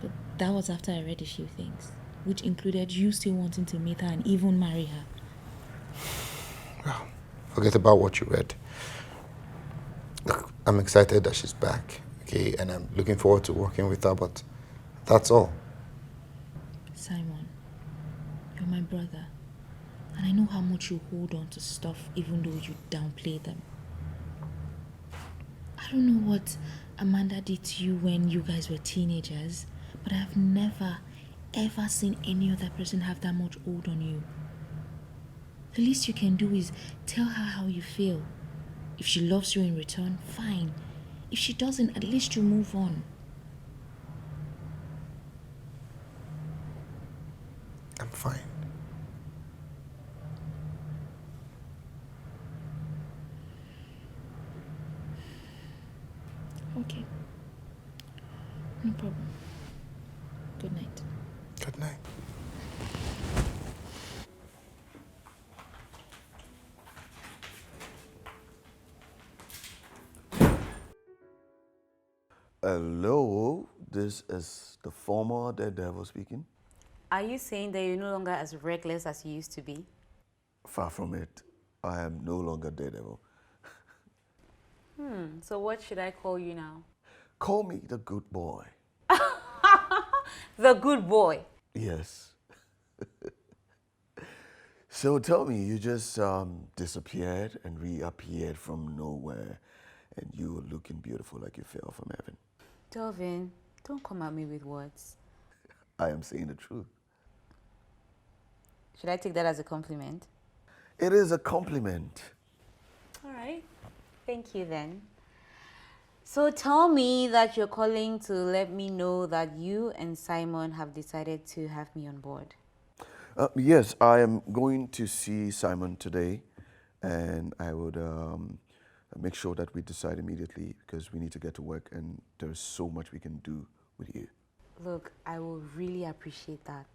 but that was after I read a few things, which included you still wanting to meet her and even marry her. Well, forget about what you read. Look, I'm excited that she's back, okay, and I'm looking forward to working with her, but that's all. Simon, you're my brother, and I know how much you hold on to stuff even though you downplay them. I don't know what Amanda did to you when you guys were teenagers, but I've never, ever seen any other person have that much hold on you. The least you can do is tell her how you feel. If she loves you in return, fine. If she doesn't, at least you move on. I'm fine. Okay. No problem. Good night. Good night. Hello, this is the former Daredevil speaking. Are you saying that you're no longer as reckless as you used to be? Far from it, I am no longer Daredevil. So what should I call you now? Call me the good boy. The good boy. Yes. So tell me, you just disappeared and reappeared from nowhere, and you were looking beautiful like you fell from heaven. Delvin, don't come at me with words. I am saying the truth. Should I take that as a compliment? It is a compliment. All right. Thank you then. So tell me that you're calling to let me know that you and Simon have decided to have me on board. Yes, I am going to see Simon today, and I would make sure that we decide immediately because we need to get to work, and there's so much we can do with you. Look, I will really appreciate that.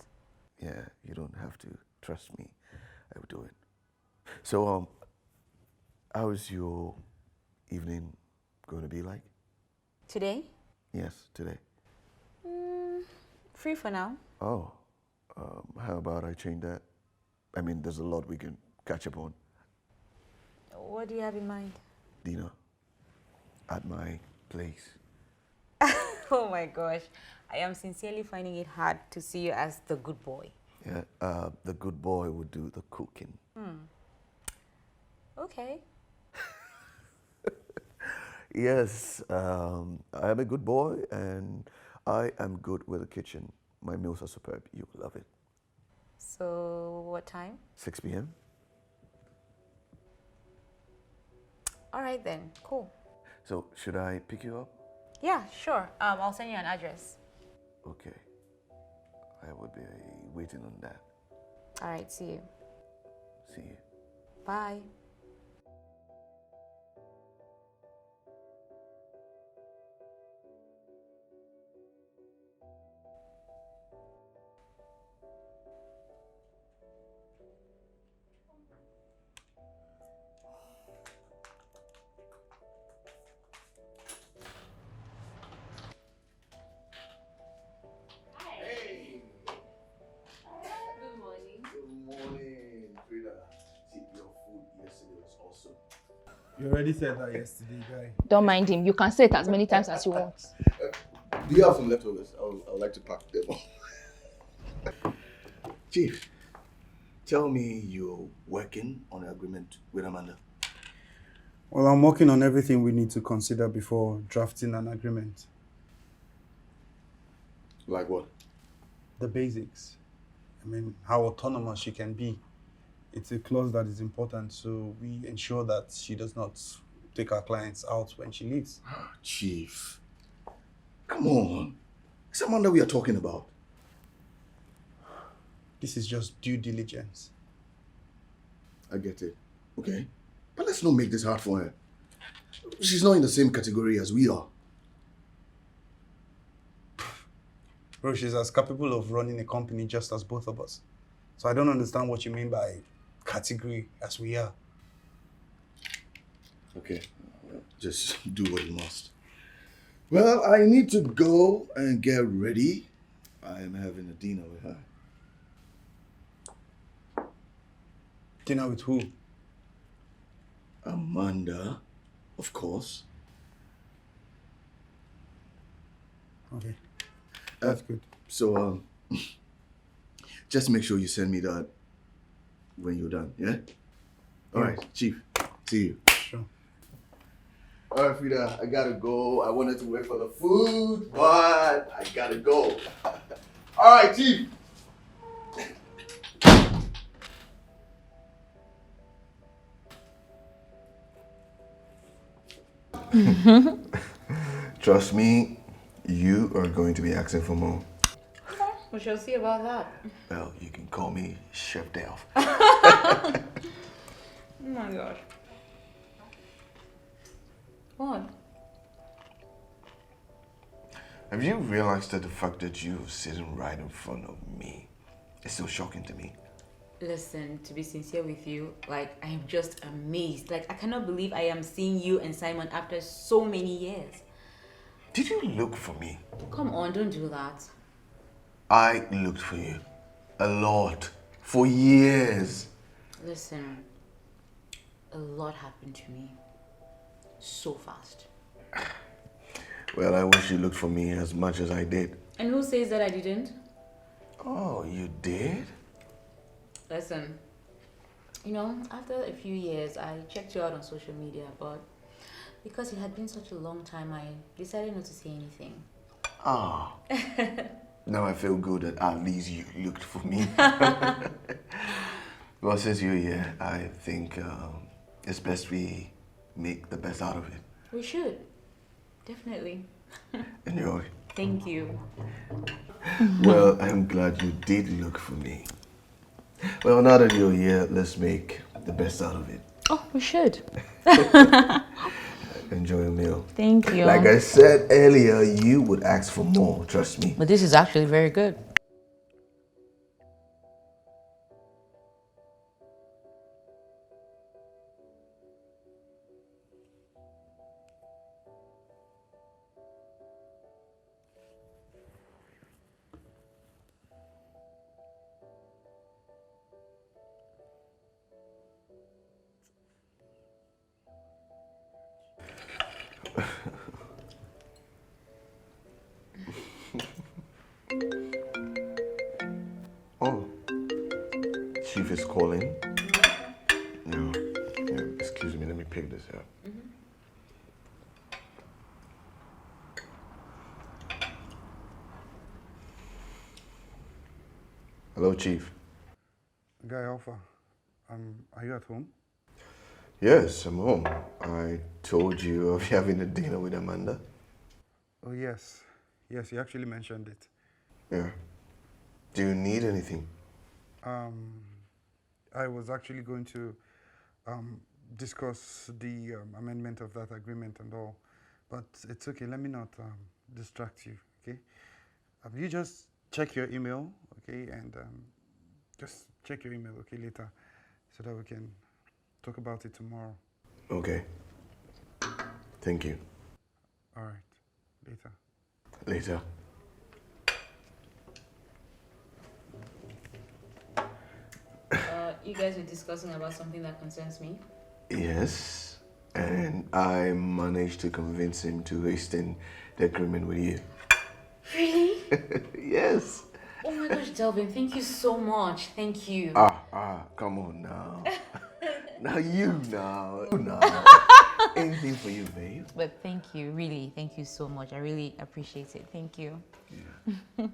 Yeah, you don't have to. Trust me, I will do it. So, how is your evening going to be like? Today? Yes, today. Free for now. Oh, how about I change that? I mean, there's a lot we can catch up on. What do you have in mind? Dinner at my place. Oh my gosh. I am sincerely finding it hard to see you as the good boy. Yeah, the good boy would do the cooking. Okay. Yes, I am a good boy and I am good with the kitchen. My meals are superb. You will love it. So what time? 6 p.m. All right then. Cool. So should I pick you up? Yeah, sure. I'll send you an address. Okay. I would be waiting on that. All right. See you. See you. Bye. Good morning, Frida. See, your food yesterday was awesome. You already said that yesterday, guy. Don't mind him. You can say it as many times as you want. Do you have some leftovers? I would like to pack them. Chief, tell me you're working on an agreement with Amanda. Well, I'm working on everything we need to consider before drafting an agreement. Like what? The basics. I mean, how autonomous she can be. It's a clause that is important, so we ensure that she does not take our clients out when she leaves. Chief, come on. It's Amanda we are talking about. This is just due diligence. I get it. Okay. But let's not make this hard for her. She's not in the same category as we are. Bro, she's as capable of running a company just as both of us. So I don't understand what you mean by category as we are. Okay. Just do what you must. Well, I need to go and get ready. I am having a dinner with her. Dinner with who? Amanda, of course. Okay. That's good. So, just make sure you send me that when you're done, yeah? All right, Chief. See you. Sure. All right, Frida, I gotta go. I wanted to wait for the food, but I gotta go. All right, Chief. Trust me, you are going to be asking for more. We shall see about that. Well, you can call me Chef Delv. Oh my gosh. What? Have you realized that the fact that you're sitting right in front of me is so shocking to me? Listen, to be sincere with you, like, I am just amazed. Like, I cannot believe I am seeing you and Simon after so many years. Did you look for me? Come on, don't do that. I looked for you a lot, for years. Listen, a lot happened to me so fast. Well, I wish you looked for me as much as I did. And who says that I didn't? Oh, you did? Listen, you know, after a few years, I checked you out on social media, but because it had been such a long time, I decided not to say anything. Ah. Now I feel good that at least you looked for me. Well, since you're here, I think it's best we make the best out of it. We should. Definitely. Enjoy. Thank you. Well, I'm glad you did look for me. Well, now that you're here, let's make the best out of it. Oh, we should. Enjoy your meal. Thank you. Like I said earlier, you would ask for more, trust me. But this is actually very good. Oh, Chief is calling. No, excuse me, let me pick this up. Hello, Chief. Guy Alpha, are you at home? Yes, I'm home. I told you of having a dinner with Amanda. Oh, yes. Yes, you actually mentioned it. Yeah. Do you need anything? I was actually going to discuss the amendment of that agreement and all, but it's okay. Let me not distract you, okay? You just check your email, okay, and just check your email, okay, later, so that we can talk about it tomorrow. Okay. Thank you. All right, later. Later. You guys were discussing about something that concerns me? Yes, and I managed to convince him to extend the agreement with you. Really? Yes. Oh my gosh, Delvin, thank you so much. Thank you. Come on now. You now. Anything for you, babe. But thank you, really, thank you so much. I really appreciate it. Thank you. Yeah.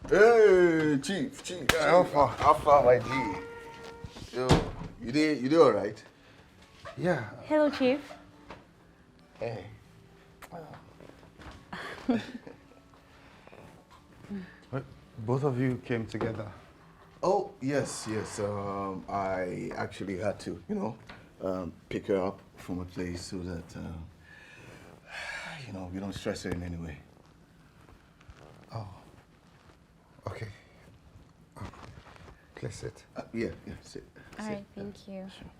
Hey, Chief. Alpha. Alpha, my G. Yo, you did all right? Yeah. Hello, Chief. Hey. Both of you came together. Oh, yes. I actually had to, pick her up from a place so that, we don't stress her in any way. Oh. Okay. Please sit. Yeah, sit. All right, thank you. Sure.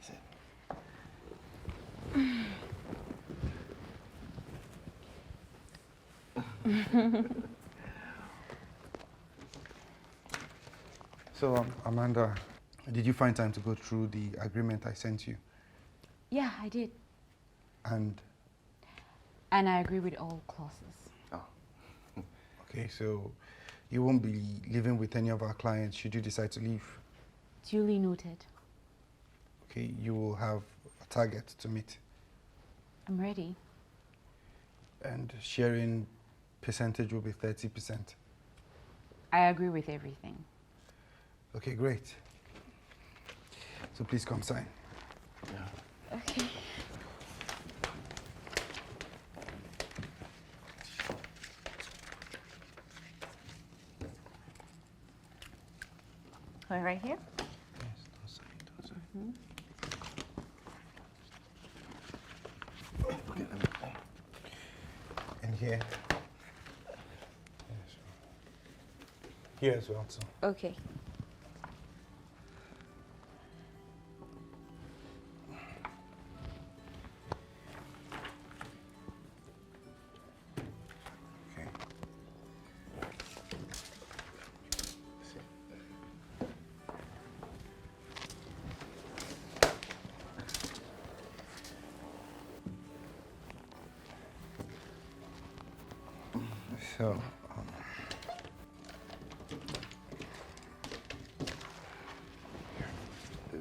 Sit. So, Amanda, did you find time to go through the agreement I sent you? Yeah, I did. And, And I agree with all clauses. okay, so you won't be living with any of our clients should you decide to leave. Duly noted. Okay, you will have a target to meet. I'm ready. And sharing percentage will be 30%. I agree with everything. Okay, great. So please come sign. Okay. Right here? Yes, don't sign. And here. Yes. Here as well, so. Okay. Okay. So, Is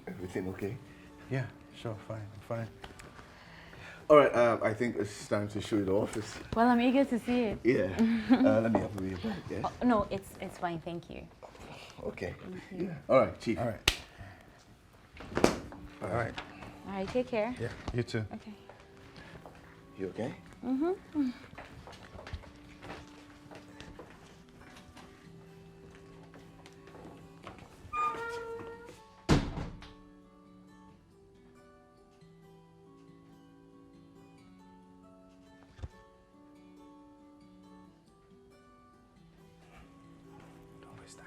everything okay? yeah, sure, fine, I'm fine. All right, I think it's time to show you the office. Well, I'm eager to see it. Yeah. Let me help you with your bag, yeah? Oh, no, it's fine, thank you. Okay. Yeah. All right, Chief. All right. All right. All right, take care. Yeah, you too. Okay. You okay? Don't waste time.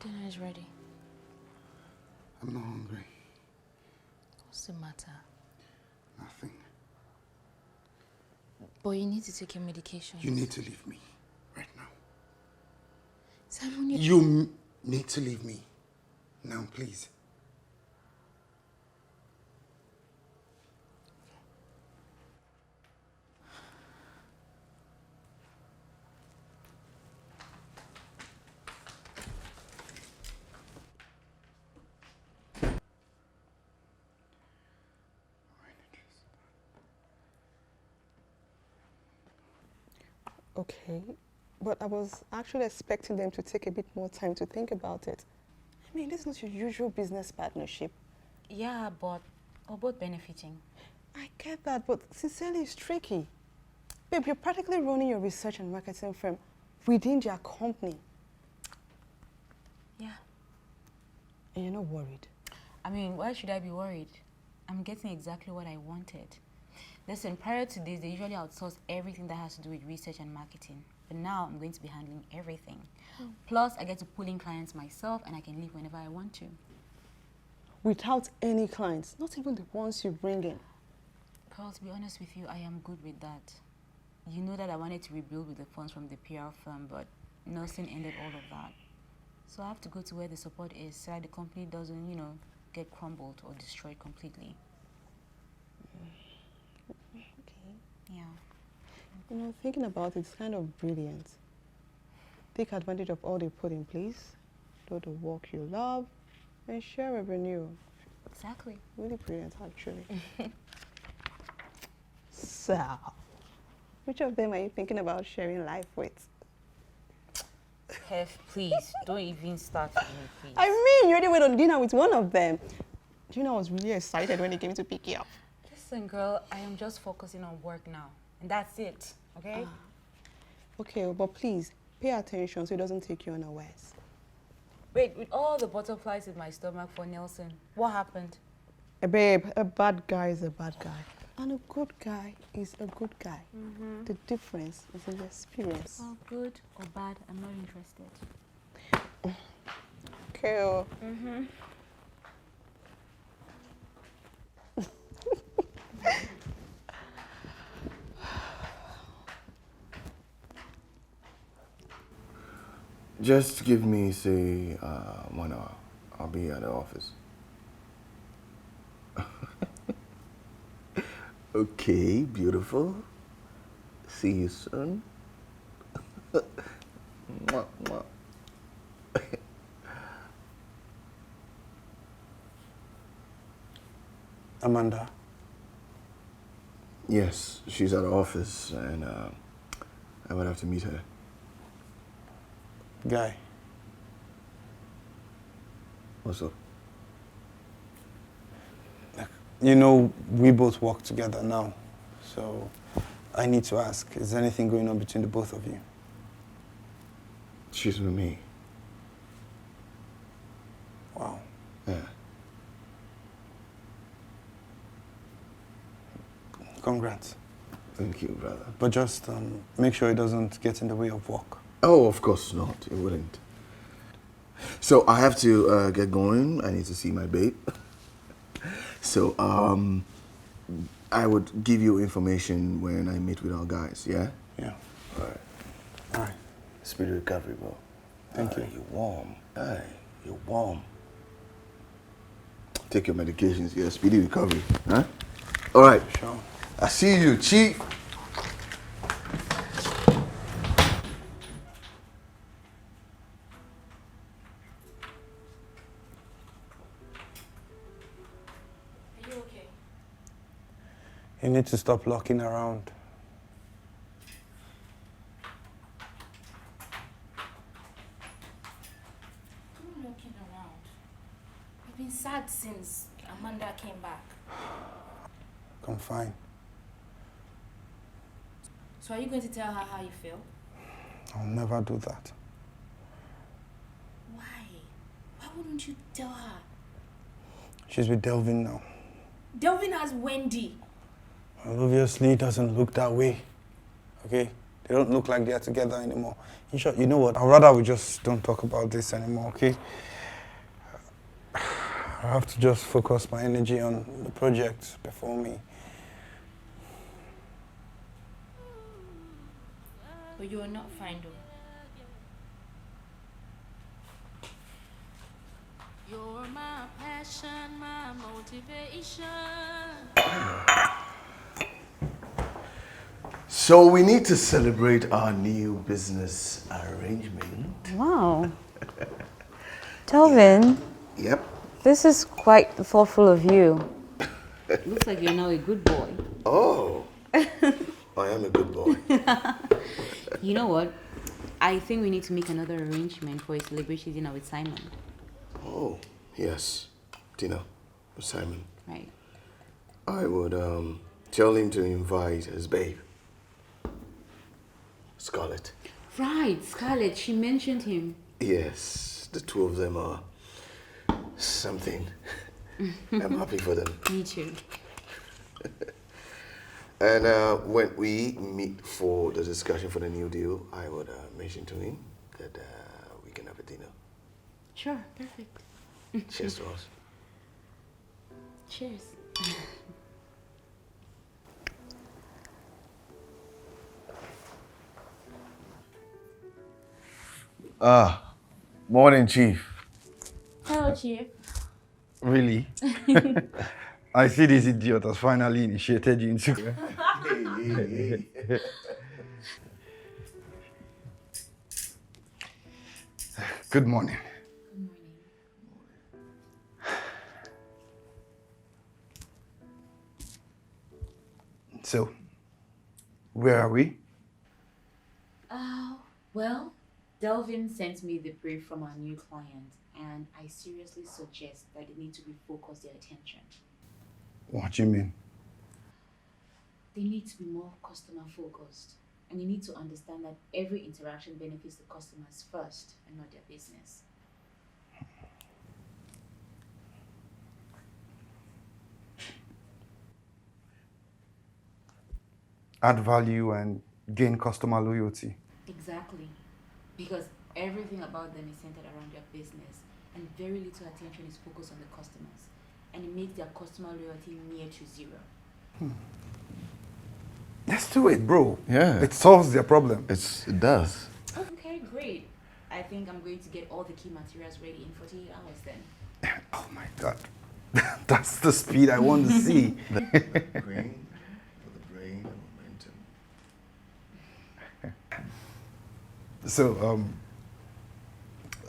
Dinner is ready. I'm not hungry. What's the matter? Nothing. But you need to take your medication. You need to leave me right now. Simon, You need to leave me now, please. Okay, but I was actually expecting them to take a bit more time to think about it. I mean, this is not your usual business partnership. Yeah, but we're both benefiting. I get that, but sincerely, it's tricky. Babe, you're practically running your research and marketing firm within their company, Yeah. and you're not worried. I mean, why should I be worried? I'm getting exactly what I wanted. Listen, prior to this, they usually outsource everything that has to do with research and marketing. But now I'm going to be handling everything. Plus, I get to pull in clients myself and I can leave whenever I want to. Without any clients, not even the ones you bring in. Pearl, to be honest with you, I am good with that. You know that I wanted to rebuild with the funds from the PR firm, but nursing ended all of that. So I have to go to where the support is so that the company doesn't, you know, get crumbled or destroyed completely. Okay. Yeah. You know, thinking about it, it's kind of brilliant. Take advantage of all they put in place, do the work you love, and share revenue. Exactly. Really brilliant, actually. So, which of them are you thinking about sharing life with? Hef, please, don't even start with me, please. I mean, you already went on dinner with one of them. Do you know, I was really excited when he came to pick you up. Listen, girl, I am just focusing on work now. And that's it, okay? Okay, but please, pay attention so it doesn't take you unawares. Wait, with all the butterflies in my stomach for Nelson, what happened? Babe, a bad guy is a bad guy. And a good guy is a good guy. The difference is in the experience. Oh, good or bad, I'm not interested. Okay. Oh. Just give me, say, 1 hour. I'll be at the office. Okay, beautiful. See you soon. Mwah, mwah. Amanda. Yes, she's at the office, and I would have to meet her. Guy. What's up? You know, we both work together now, so I need to ask, is there anything going on between the both of you? She's with me. Wow. Yeah. Congrats. Thank you, brother. But just make sure it doesn't get in the way of work. Oh, of course not. It wouldn't. So I have to get going. I need to see my babe. So I would give you information when I meet with our guys, yeah? Yeah. All right. All right. Speedy recovery, bro. Thank you. You're warm. Hey, you're warm. Take your medications, yeah? Speedy recovery, huh? All right. Sure. I see you, Chief. Are you okay? You need to stop looking around. I'm looking around. I've been sad since Amanda came back. I'm fine. So are you going to tell her how you feel? I'll never do that. Why? Why wouldn't you tell her? She's with Delvin now. Delvin has Wendy. Well, obviously, it doesn't look that way. Okay? They don't look like they're together anymore. In short, you know what? I'd rather we just don't talk about this anymore, okay? I have to just focus my energy on the project before me. But you are not fine though. You're my passion, my motivation. So we need to celebrate our new business arrangement. Wow. Delvin, Yep. this is quite thoughtful of you. Looks like you're now a good boy. Oh, I am a good boy. You know what? I think we need to make another arrangement for a celebratory dinner with Simon. Oh, yes. Dinner with Simon. Right. I would tell him to invite his babe, Scarlett. Right, Scarlett, she mentioned him. Yes, the two of them are something. I'm happy for them. Me too. And when we meet for the discussion for the new deal, I would mention to him that we can have a dinner. Sure, perfect. Cheers to us. Cheers. Morning, Chief. Hello, Chief. Really? I see this idiot has finally initiated you into... Good morning. So, where are we? Well, Delvin sent me the brief from our new client, and I seriously suggest that they need to refocus their attention. What do you mean? They need to be more customer focused, and you need to understand that every interaction benefits the customers first and not their business. Add value and gain customer loyalty. Exactly, because everything about them is centered around their business, and very little attention is focused on the customers, and it makes their customer loyalty near to zero. Let's do it, bro. Yeah. It solves their problem. It does. Okay, great. I think I'm going to get all the key materials ready in 48 hours then. Oh my God. That's the speed I want to see. Brain for the brain and momentum. So,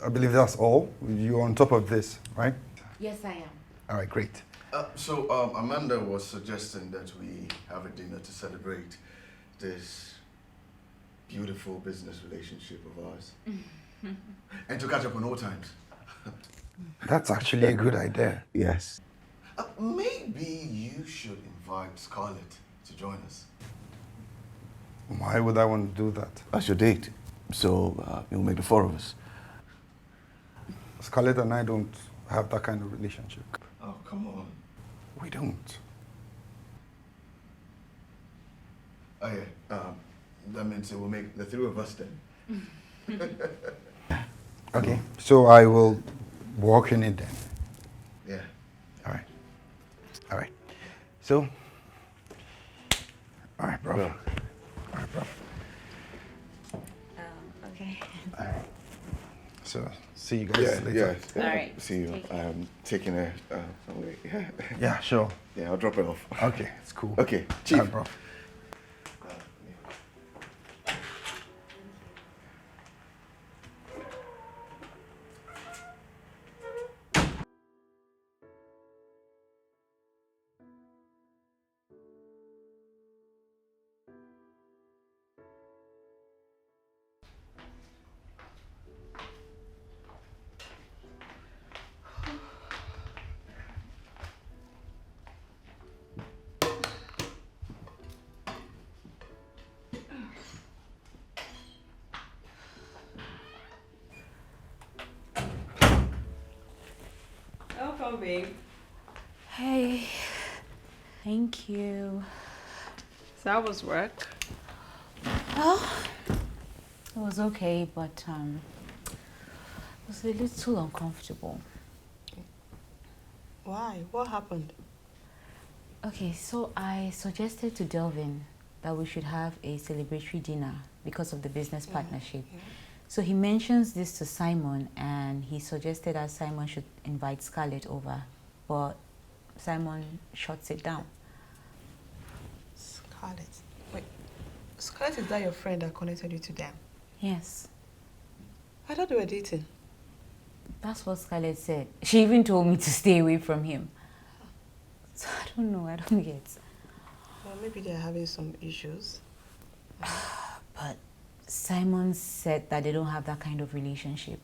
I believe that's all. You're on top of this, right? Yes, I am. All right, great. So Amanda was suggesting that we have a dinner to celebrate this beautiful business relationship of ours. And to catch up on old times. That's actually a good idea. Yes. Maybe you should invite Scarlett to join us. Why would I want to do that? That's your date. So it'll make the four of us. Scarlett and I don't have that kind of relationship. Oh, come on. We don't. Oh, yeah. That means it will make the three of us then. Okay, so I will walk in it then. Yeah. All right. All right. So, all right, bro. Bro. All right, bro. Okay. All right. So, see you guys later. Yeah. All right. See you. Take care. I'm taking her away. Yeah. Yeah, sure. Yeah, I'll drop her off. Okay, it's cool. Okay, All Chief. right, bro. Welcome, babe. Hey. Thank you. So how was work? Well, it was okay, but it was a little uncomfortable. Why? What happened? Okay, so I suggested to Delvin that we should have a celebratory dinner because of the business partnership. Yeah. So he mentions this to Simon, and he suggested that Simon should invite Scarlett over, but Simon shuts it down. Scarlett. Wait. Scarlett, is that your friend that connected you to them? Yes, I thought they were dating. that's what Scarlett said. She even told me to stay away from him. So I don't know, I don't get. Well, maybe they're having some issues. But Simon said that they don't have that kind of relationship.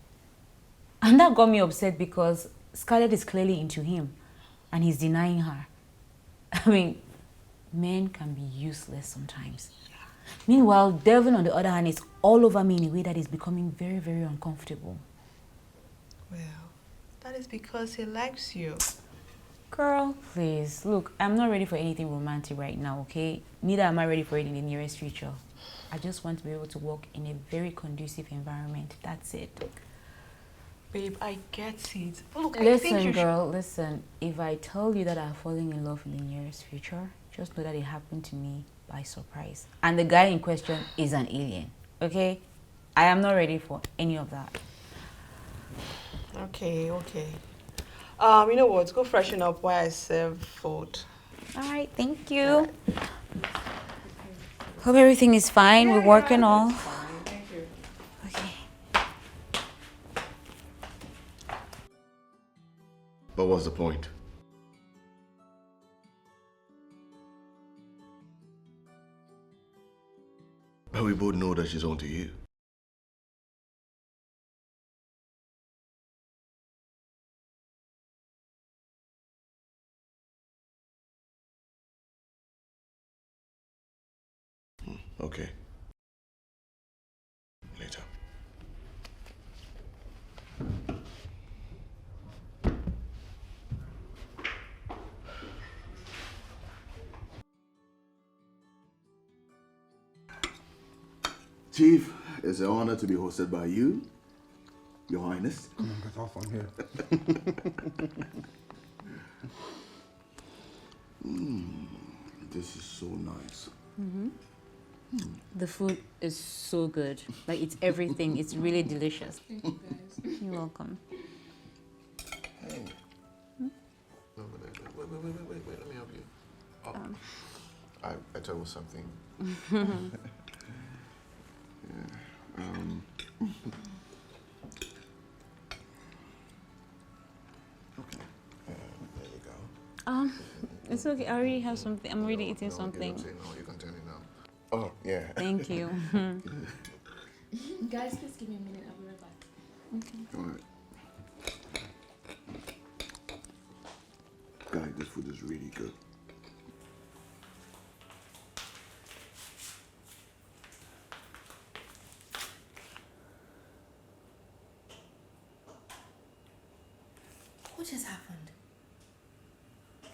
And that got me upset because Scarlett is clearly into him and he's denying her. I mean, men can be useless sometimes. Meanwhile, Delvin, on the other hand, is all over me in a way that is becoming very, very uncomfortable. Well, that is because he likes you. Girl, please. Look, I'm not ready for anything romantic right now, okay? Neither am I ready for it in the nearest future. I just want to be able to work in a very conducive environment. That's it. Babe, I get it. But look, I Listen, think you girl, listen. If I tell you that I'm falling in love in the nearest future, just know that it happened to me by surprise. And the guy in question is an alien, okay? I am not ready for any of that. Okay. You know what? Go freshen up while I serve food. All right, thank you. Hope everything is fine. We're working all. Thank you. Okay. But what's the point? But we both know that she's on to you. Okay. Later. Chief, it's an honor to be hosted by you, Your Highness. Come on, get off on here. This is so nice. The food is so good. Like, it's everything. It's really delicious. Thank you, guys. You're welcome. Hey. No, wait, let me help you. Oh. I thought it was something. Yeah, okay, there you go. It's okay. I already have something. I'm already eating something. You don't say no, you can turn it down. Oh, yeah. Thank you. Guys, please give me a minute. I'll be right back. Okay. All right. Guy, this food is really good. What just happened?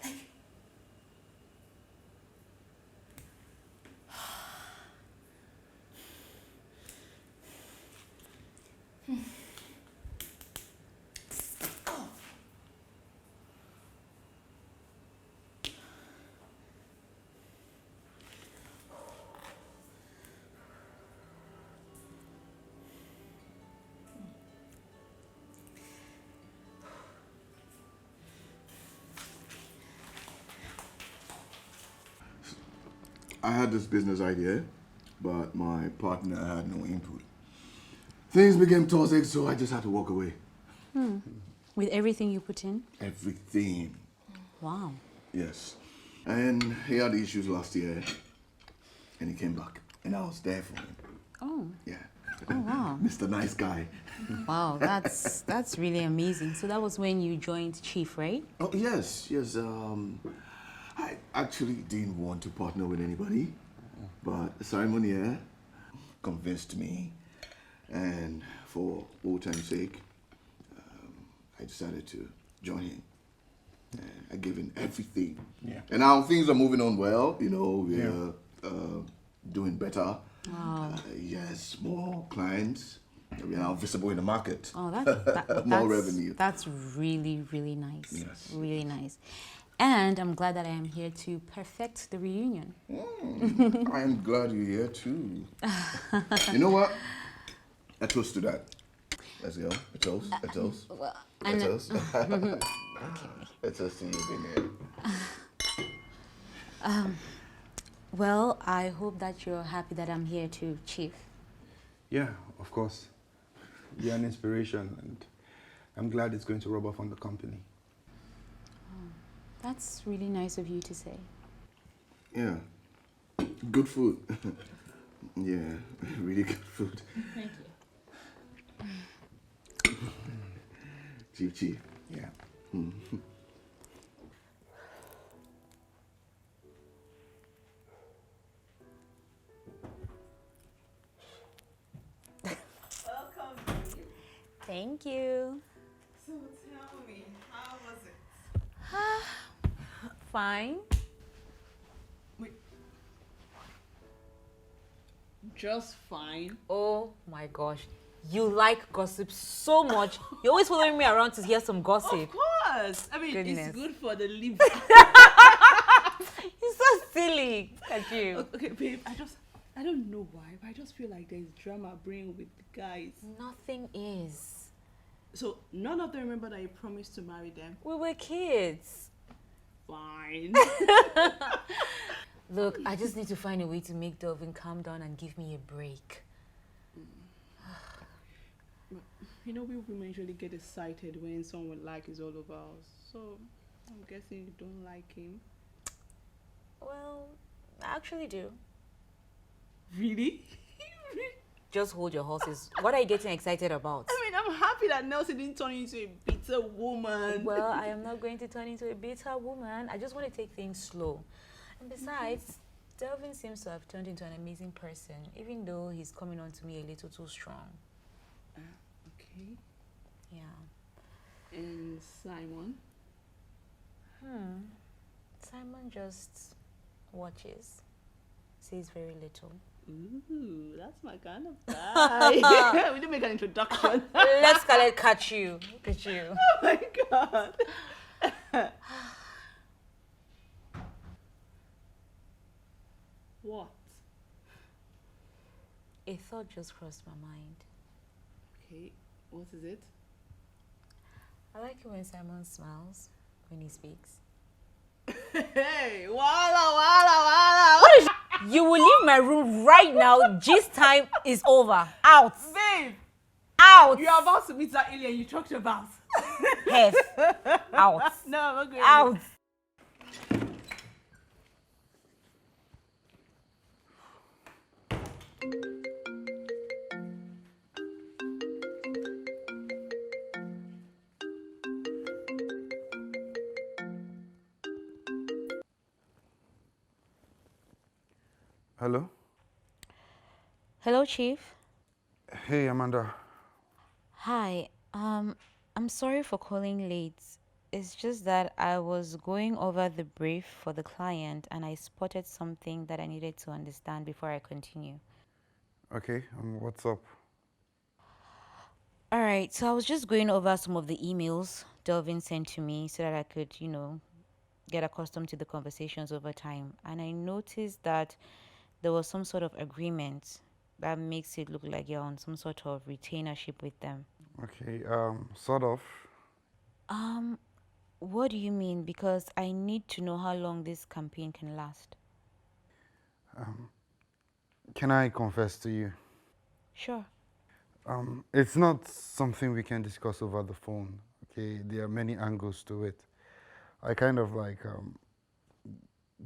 Like, I had this business idea, but my partner had no input. Things became toxic, so I just had to walk away. With everything you put in? Everything. Wow. Yes. And he had issues last year, and he came back, and I was there for him. Oh. Yeah. Oh, wow. Mr. Nice Guy. Wow, that's really amazing. So that was when you joined Chief, right? Oh, yes. I actually didn't want to partner with anybody, but Simon here convinced me, and for old time's sake, I decided to join him. And I gave him everything. Yeah. And now things are moving on well. You know, we're doing better. Wow. Yes, more clients. We are now visible in the market. Oh, More that's revenue. That's really, really nice. Yes. Really nice. And I'm glad that I am here to perfect the reunion. I am glad you're here too. You know what? A toast to that. Let's go. A toast. A toast. A toast. A toast to you being here. Well, I hope that you're happy that I'm here too, Chief. Yeah, of course. You're an inspiration, and I'm glad it's going to rub off on the company. That's really nice of you to say. Yeah. Good food. Yeah, really good food. thank you. Chief. Yeah. Welcome. Thank you. So tell me, how was it? Fine. Wait. Just fine. Oh my gosh. You like gossip so much. You're always following me around to hear some gossip. Of course. I mean, Goodness. it's good for the liver. You're so silly. Look at you. Okay, babe, I don't know why, but I just feel like there's drama brewing with the guys. Nothing is. So none of them remember that you promised to marry them. We were kids. Fine. Look, I just need to find a way to make Delvin calm down and give me a break. You know, we women usually get excited when someone we like is all over us. So I'm guessing you don't like him. Well, I actually do. Really? Just hold your horses. What are you getting excited about? I mean, I'm happy that Nelson didn't turn you into a bitter woman. Well, I am not going to turn into a bitter woman. I just want to take things slow. And besides, Delvin seems to have turned into an amazing person, even though he's coming on to me a little too strong. Okay. Yeah. And Simon? Simon just watches. Sees very little. Ooh, that's my kind of guy. We didn't make an introduction. Let's catch you. Look at you. Oh my god. What? A thought just crossed my mind. Okay, what is it? I like it when Simon smiles when he speaks. Hey, wala. You will leave my room right now. Gist time is over. Out. Babe, Out. you're about to meet that alien you talked about. Head. Out. No, I'm not going. Out. Hello? Hello, Chief. Hey, Amanda. Hi. I'm sorry for calling late. It's just that I was going over the brief for the client and I spotted something that I needed to understand before I continue. Okay, what's up? All right, so I was just going over some of the emails Delvin sent to me so that I could, get accustomed to the conversations over time. And I noticed that there was some sort of agreement that makes it look like you're on some sort of retainership with them. Okay, sort of. What do you mean? Because I need to know how long this campaign can last. Can I confess to you? Sure. It's not something we can discuss over the phone, okay? There are many angles to it. I kind of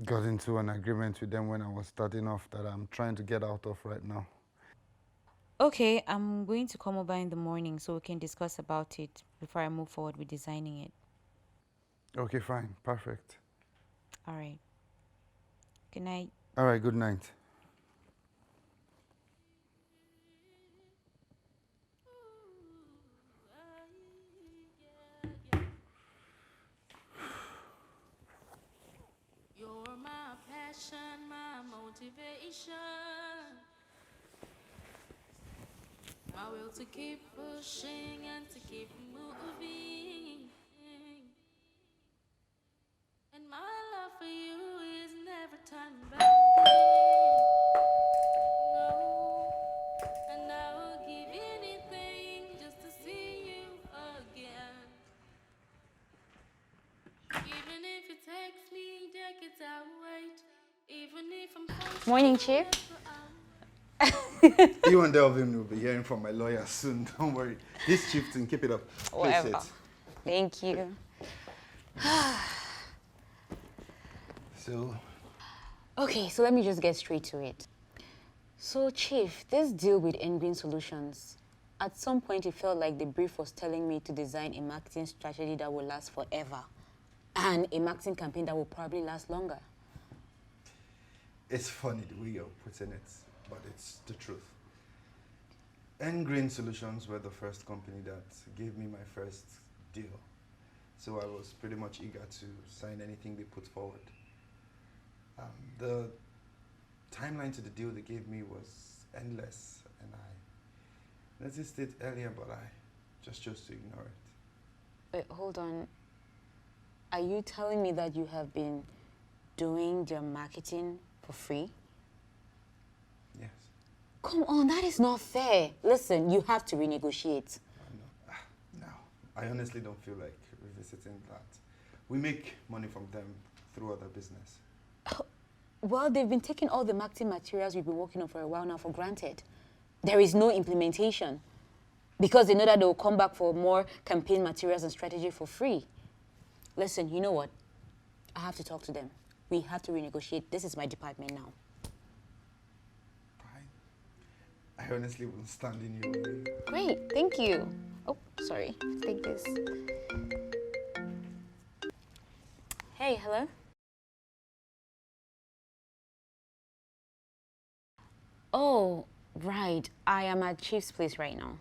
got into an agreement with them when I was starting off that I'm trying to get out of right now. Okay, I'm going to come over in the morning so we can discuss about it before I move forward with designing it. Okay, fine, perfect. All right. Good night. All right, good night. You're my passion, my motivation, my will to keep pushing and to keep moving. And my love for you is never turning back. No, and I will give anything just to see you again. Even if it takes me decades, I'll wait. Even if I'm forced Morning, to Chief. You and Delvin will be hearing from my lawyer soon. Don't worry. This chieftain, keep it up. Please Whatever. sit. Thank you. So, Okay, so let me just get straight to it. So, Chief, this deal with Green Solutions, at some point it felt like the brief was telling me to design a marketing strategy that will last forever and a marketing campaign that will probably last longer. it's funny the way you're putting it, but it's the truth. Green Solutions were the first company that gave me my first deal. So I was pretty much eager to sign anything they put forward. The timeline to the deal they gave me was endless, and I noticed it earlier, but I just chose to ignore it. Wait, hold on. Are you telling me that you have been doing their marketing for free? Yes. Come on, that is not fair. Listen, you have to renegotiate. No, I honestly don't feel like revisiting that. We make money from them through other business. Well, they've been taking all the marketing materials we've been working on for a while now for granted. There is no implementation because they know that they'll come back for more campaign materials and strategy for free. Listen, you know what? I have to talk to them. We have to renegotiate. This is my department now. Fine. I honestly won't stand in your way. Great, thank you. Oh, sorry. Take this. Hey, hello? Oh, right. I am at Chief's place right now.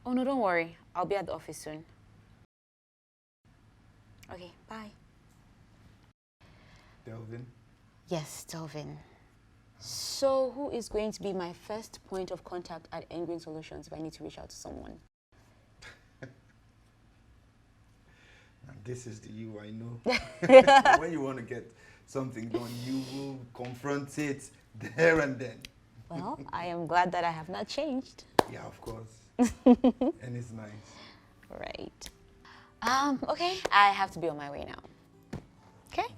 Oh, no, don't worry. I'll be at the office soon. Okay, bye. Delvin? Yes, Delvin. So, who is going to be my first point of contact at Green Solutions if I need to reach out to someone? And this is the you I know. When you want to get something done, you will confront it there and then. Well, I am glad that I have not changed. Yeah, of course. And it's nice. Right. Okay, I have to be on my way now. Okay?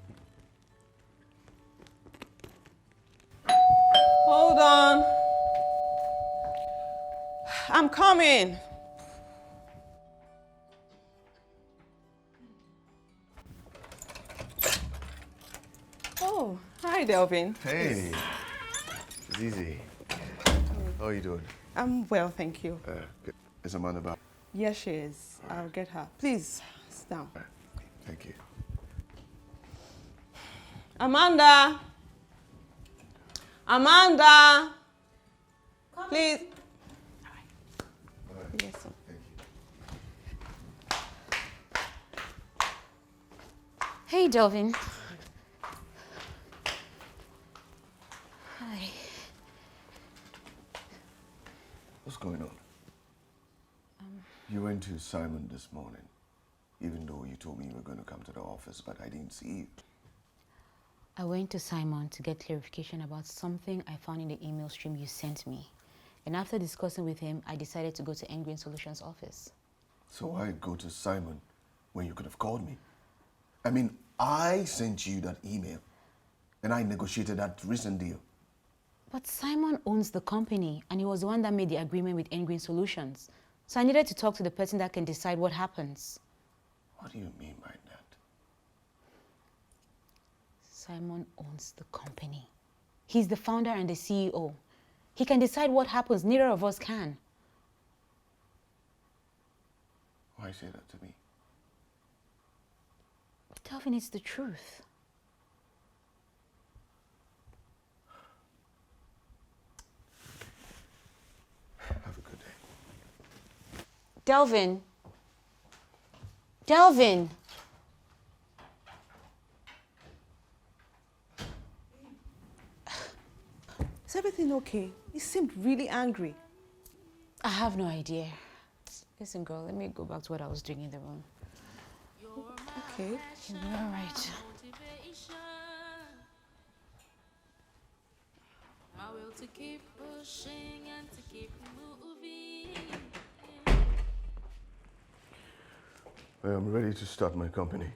Hold on. I'm coming. Oh, hi, Delvin. Hey, Zizi. How are you doing? I'm well, thank you. Good. Is Amanda back? Yes, she is. I'll get her. Please, sit down. Thank you. Amanda! Amanda! Please. Yes, sir. Thank you. Hey, Delvin. Hi. What's going on? You went to Simon this morning, even though you told me you were going to come to the office, but I didn't see you. I went to Simon to get clarification about something I found in the email stream you sent me. And after discussing with him, I decided to go to Engreen Solutions office. So why go to Simon when you could have called me? I mean, I sent you that email, and I negotiated that recent deal. But Simon owns the company, and he was the one that made the agreement with Engreen Solutions. So I needed to talk to the person that can decide what happens. What do you mean by that? Simon owns the company. He's the founder and the CEO. He can decide what happens. Neither of us can. Why say that to me? Delvin, it's the truth. Have a good day. Delvin. Delvin. Is everything okay? You seemed really angry. I have no idea. Listen, girl, let me go back to what I was doing in the room. Okay. You'll be all right. My will to keep pushing and to keep moving. I am ready to start my company.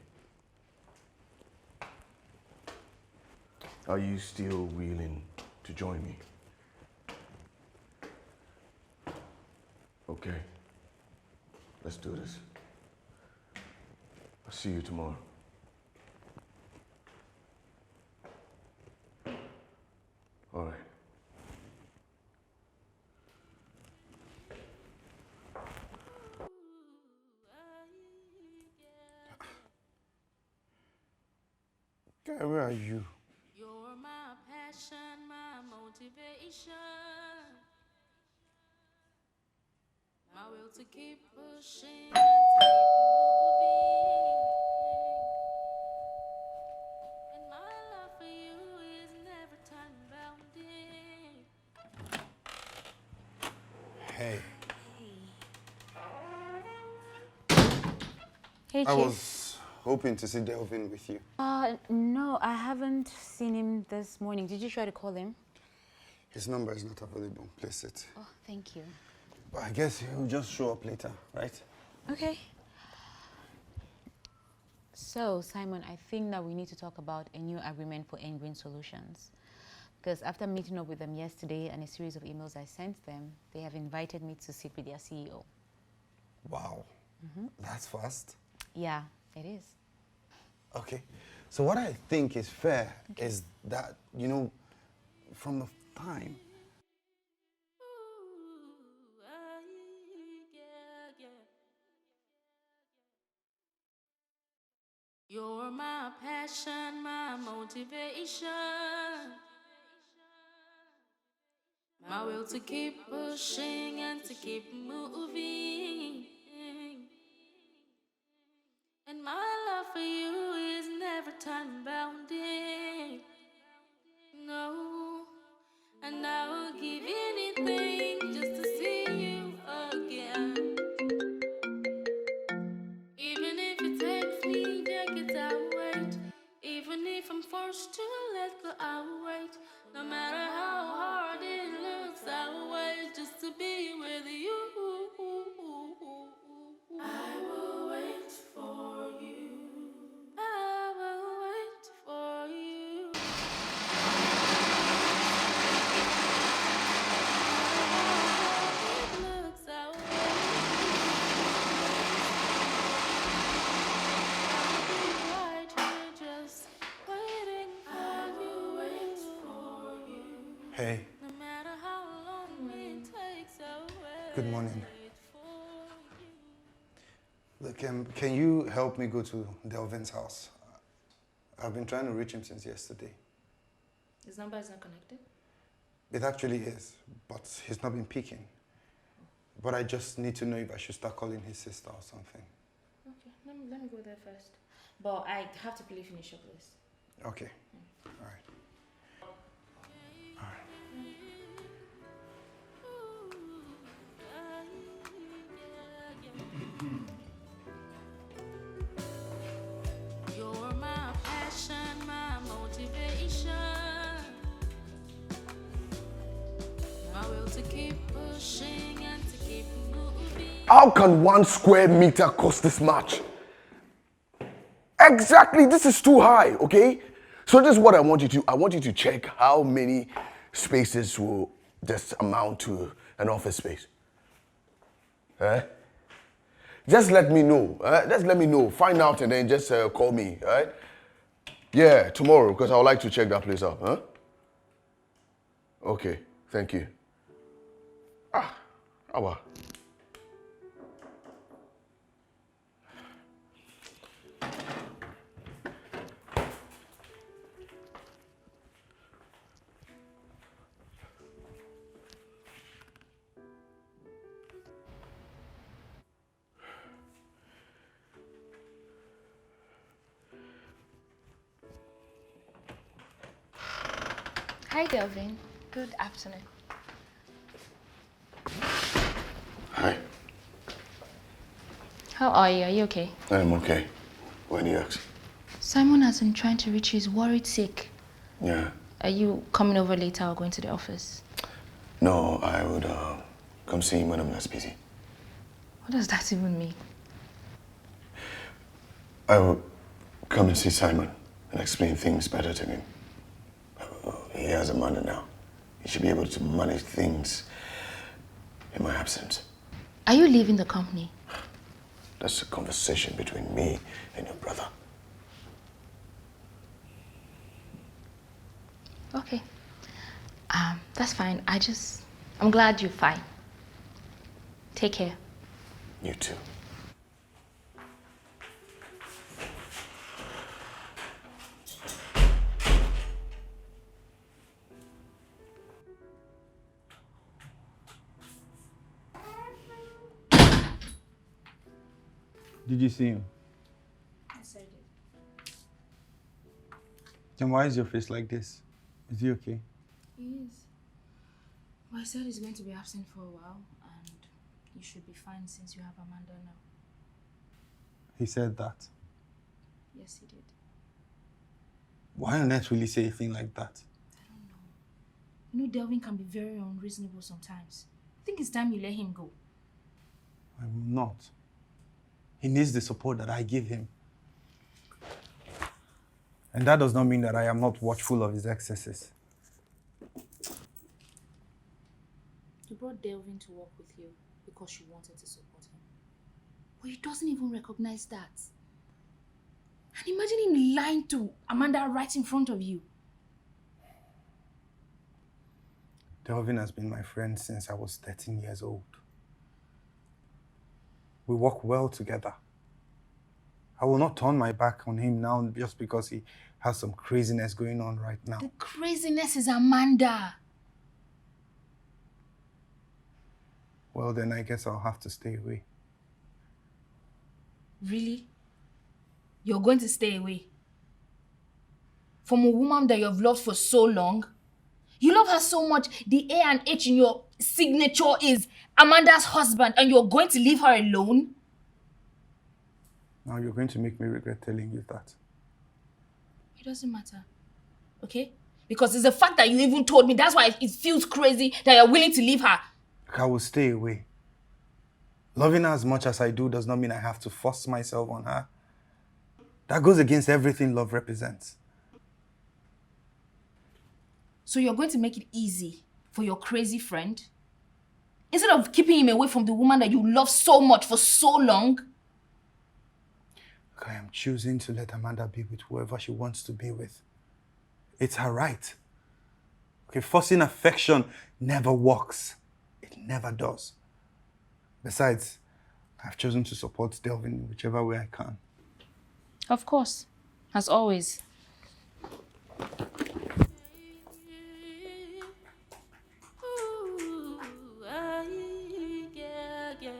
Are you still willing to join me? Okay. Let's do this. I'll see you tomorrow. All right. Guy, where are you? You're my passion, my motivation. My will to keep pushing and to keep moving. And my love for you is never time bounded. Hey. Hey, I Chief. was hoping to see Delvin with you. No, I haven't seen him this morning. Did you try to call him? His number is not available. Place it. Oh, thank you. But I guess he'll just show up later, right? Okay. So, Simon, I think that we need to talk about a new agreement for Engreen Solutions. Because after meeting up with them yesterday and a series of emails I sent them, they have invited me to sit with their CEO. Wow. That's fast. Yeah, it is. Okay. So what I think is fair is that, you know, from the time You're my passion, my motivation. My will to keep pushing and to keep moving. And my love for you is never time bounded. No, and I will give anything just to see you again. Even if it takes me decades, I'll wait. Even if I'm forced to let go, I'll wait. No matter how hard it looks. Hey. No matter how long it takes away. Good morning. For you. Look, can you help me go to Delvin's house? I've been trying to reach him since yesterday. His number is not connected? It actually is, but he's not been picking. But I just need to know if I should start calling his sister or something. Okay, let me go there first. But I have to quickly finish up this. Okay. All right. All right. You're my passion, my motivation. My will to keep pushing and to keep moving. How can 1 square meter cost this much? Exactly, this is too high, okay? So this is what I want you to do. I want you to check how many spaces will this amount to an office space. Just let me know. Just let me know. Find out and then just call me, all right? Yeah, tomorrow, because I would like to check that place out, huh? Okay, thank you. Awa. Hi, Delvin. Good afternoon. Hi, How are you? Are you okay? I'm okay. When you ask. Simon has been trying to reach you. He's worried sick. Yeah. Are you coming over later or going to the office? No, I would come see him when I'm less busy. What does that even mean? I will come and see Simon and explain things better to him. He has a mother now. He should be able to manage things in my absence. Are you leaving the company? That's a conversation between me and your brother. Okay. That's fine. I'm glad you're fine. Take care. You too. Did you see him? Yes, I did. Then why is your face like this? Is he okay? He is. Well, I said he's going to be absent for a while, and you should be fine since you have Amanda now. He said that. Yes, he did. Why on earth will he say a thing like that? I don't know. You know, Delvin can be very unreasonable sometimes. I think it's time you let him go. I will not. He needs the support that I give him. And that does not mean that I am not watchful of his excesses. You brought Delvin to work with you because you wanted to support him. But he doesn't even recognize that. And imagine him lying to Amanda right in front of you. Delvin has been my friend since I was 13 years old. We work well together. I will not turn my back on him now just because he has some craziness going on right now. The craziness is Amanda. Well, then I guess I'll have to stay away. Really? You're going to stay away? From a woman that you've loved for so long? You love her so much, the A and H in your signature is Amanda's husband, and you're going to leave her alone? Now you're going to make me regret telling you that. It doesn't matter, okay? Because it's the fact that you even told me, that's why it feels crazy that you're willing to leave her. I will stay away. Loving her as much as I do does not mean I have to force myself on her. That goes against everything love represents. So you're going to make it easy for your crazy friend? Instead of keeping him away from the woman that you love so much for so long? I am choosing to let Amanda be with whoever she wants to be with. It's her right. Okay, forcing affection never works. It never does. Besides, I've chosen to support Delvin in whichever way I can. Of course, as always. Ooh, yeah, yeah.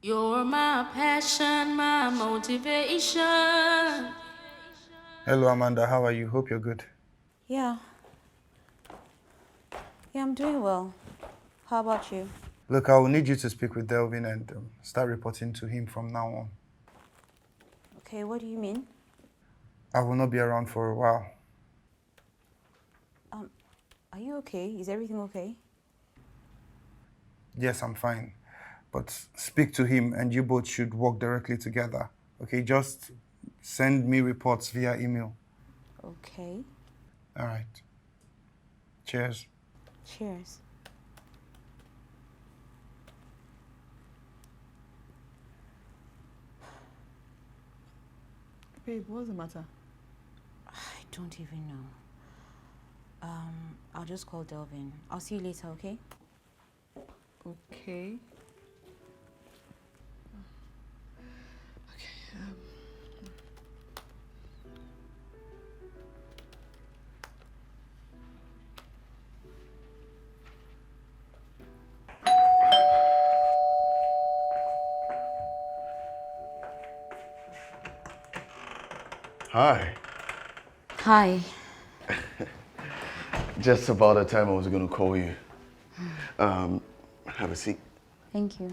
You're my passion, my motivation. Hello, Amanda. How are you? Hope you're good. Yeah. Yeah, I'm doing well. How about you? Look, I will need you to speak with Delvin and start reporting to him from now on. Okay, what do you mean? I will not be around for a while. Are you okay? Is everything okay? Yes, I'm fine. But speak to him and you both should work directly together. Okay, just send me reports via email. Okay. All right. Cheers. Cheers. Babe, what's the matter? I don't even know. I'll just call Delvin. I'll see you later, okay? Okay. Hi. Hi. Just about the time I was going to call you. Have a seat. Thank you.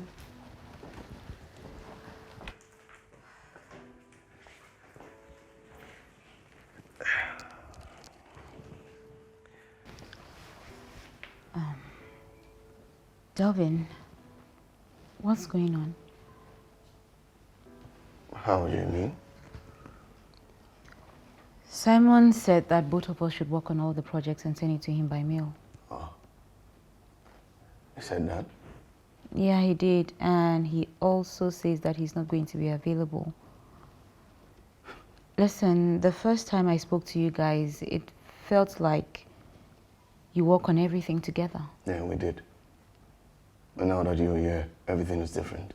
Delvin, what's going on? How do you mean? Simon said that both of us should work on all the projects and send it to him by mail. You said that? Yeah, he did. And he also says that he's not going to be available. Listen, the first time I spoke to you guys, it felt like you work on everything together. Yeah, we did. But now that you're here, everything is different.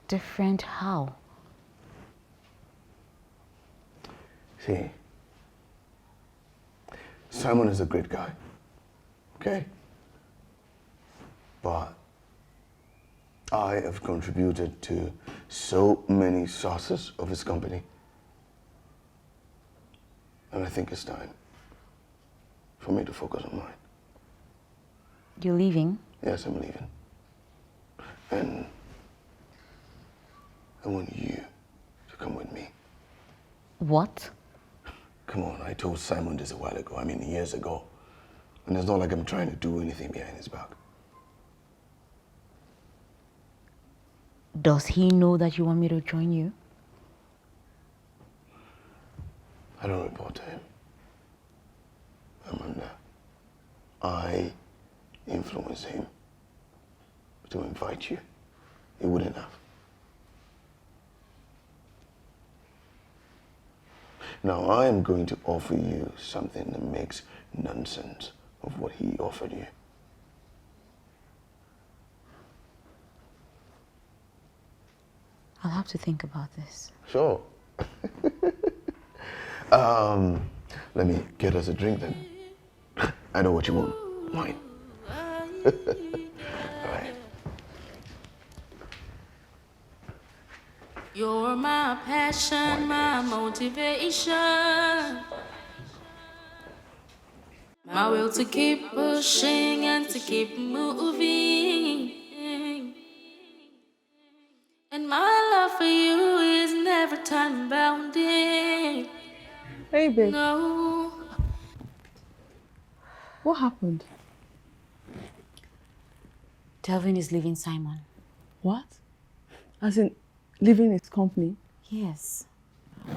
Different how? See, Simon is a great guy, okay? But I have contributed to so many sources of his company. And I think it's time for me to focus on mine. You're leaving? Yes, I'm leaving. And I want you to come with me. What? Come on, I told Simon this a while ago, years ago. And it's not like I'm trying to do anything behind his back. Does he know that you want me to join you? I don't report to him. Amanda, I influenced him to invite you. He wouldn't have. Now, I am going to offer you something that makes nonsense of what he offered you. I'll have to think about this. Sure. Let me get us a drink then. I know what you want. Wine. All right. You're my passion, my motivation. My will to keep pushing and to keep moving. And my love for you is never time bounding. Hey, babe. No. What happened? Delvin is leaving Simon. What? As in, leaving his company? Yes.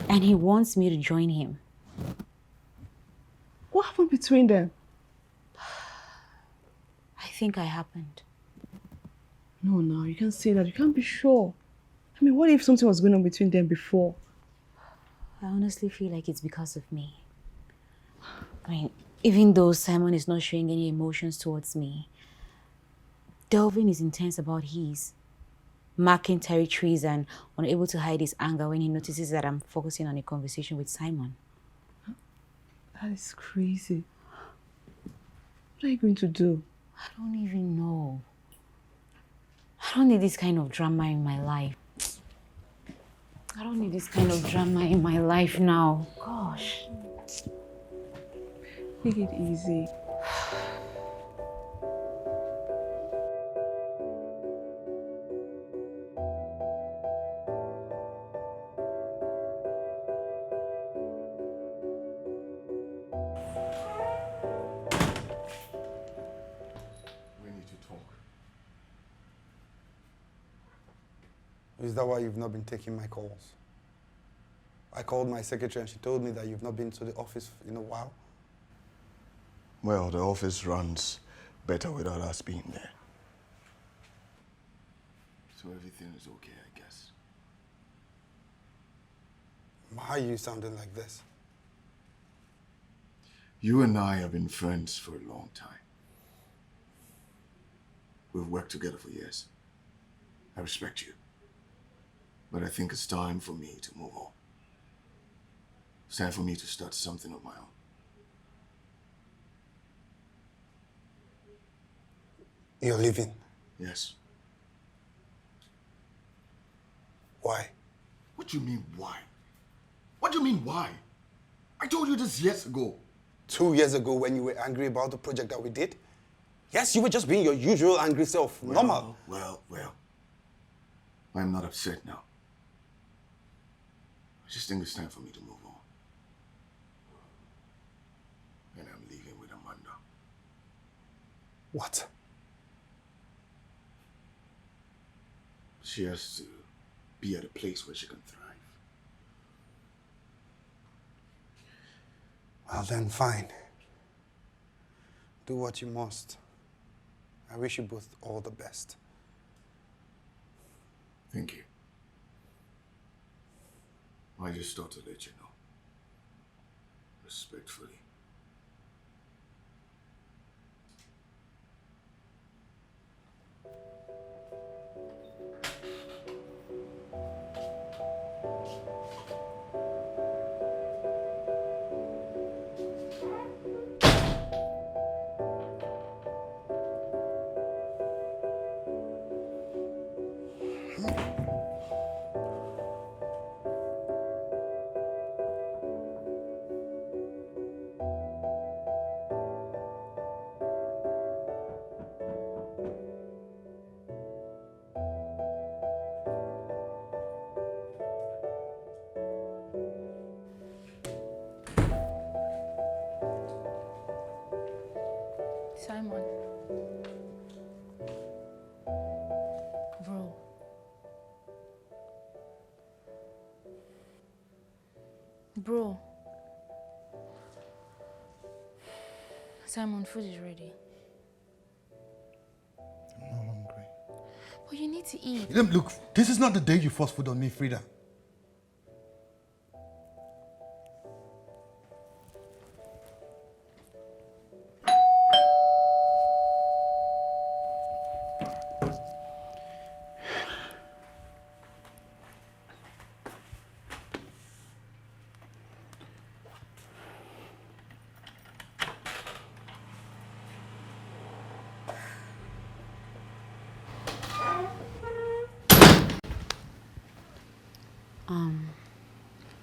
And he wants me to join him. What happened between them? I think I happened. No, you can't say that. You can't be sure. What if something was going on between them before? I honestly feel like it's because of me. I mean, even though Simon is not showing any emotions towards me, Delvin is intense about his, marking territories and unable to hide his anger when he notices that I'm focusing on a conversation with Simon. That is crazy. What are you going to do? I don't even know. I don't need this kind of drama in my life. I don't need this kind of drama in my life now. Gosh. Take it easy. We need to talk. Is that why you've not been taking my calls? I called my secretary and she told me that you've not been to the office in a while. Well, the office runs better without us being there. So everything is okay, I guess. Why are you sounding like this? You and I have been friends for a long time. We've worked together for years. I respect you. But I think it's time for me to move on. It's time for me to start something of my own. You're leaving. Yes. Why? What do you mean, why? What do you mean, why? I told you this years ago. 2 years ago when you were angry about the project that we did? Yes, you were just being your usual angry self. Normal. Well. I'm not upset now. I just think it's time for me to move on. And I'm leaving with Amanda. What? She has to be at a place where she can thrive. Well then, fine. Do what you must. I wish you both all the best. Thank you. I just thought to let you know. Respectfully. Simon. Bro. Bro. Simon, food is ready. I'm not hungry. But you need to eat. Look, this is not the day you force food on me, Frida.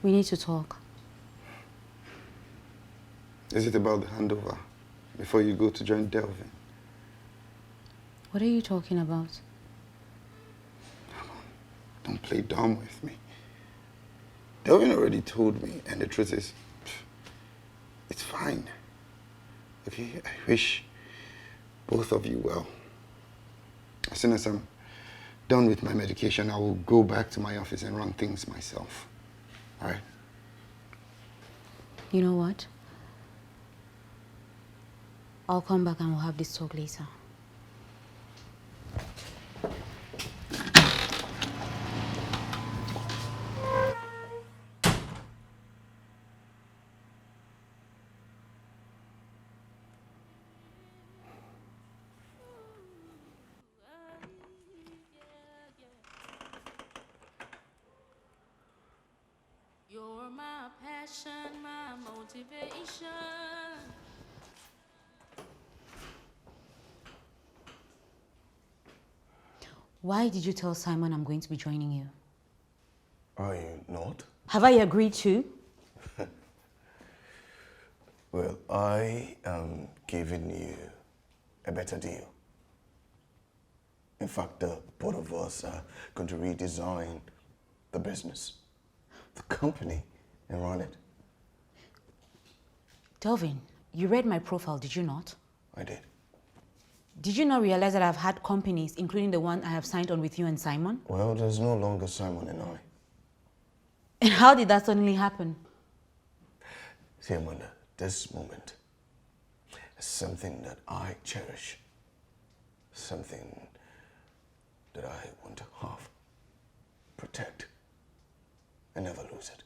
We need to talk. Is it about the handover before you go to join Delvin? What are you talking about? Don't play dumb with me. Delvin already told me, and the truth is, it's fine. Okay, I wish both of you well. As soon as I'm done with my medication, I will go back to my office and run things myself. All right? You know what? I'll come back and we'll have this talk later. motivation. Why did you tell Simon I'm going to be joining you? Are you not? Have I agreed to? Well, I am giving you a better deal. In fact, the both of us are going to redesign the business, the company, and run it. Delvin, you read my profile, did you not? I did. Did you not realize that I've had companies, including the one I have signed on with you and Simon? Well, there's no longer Simon and I. And how did that suddenly happen? See, Amanda, this moment is something that I cherish, something that I want to have, protect, and never lose it.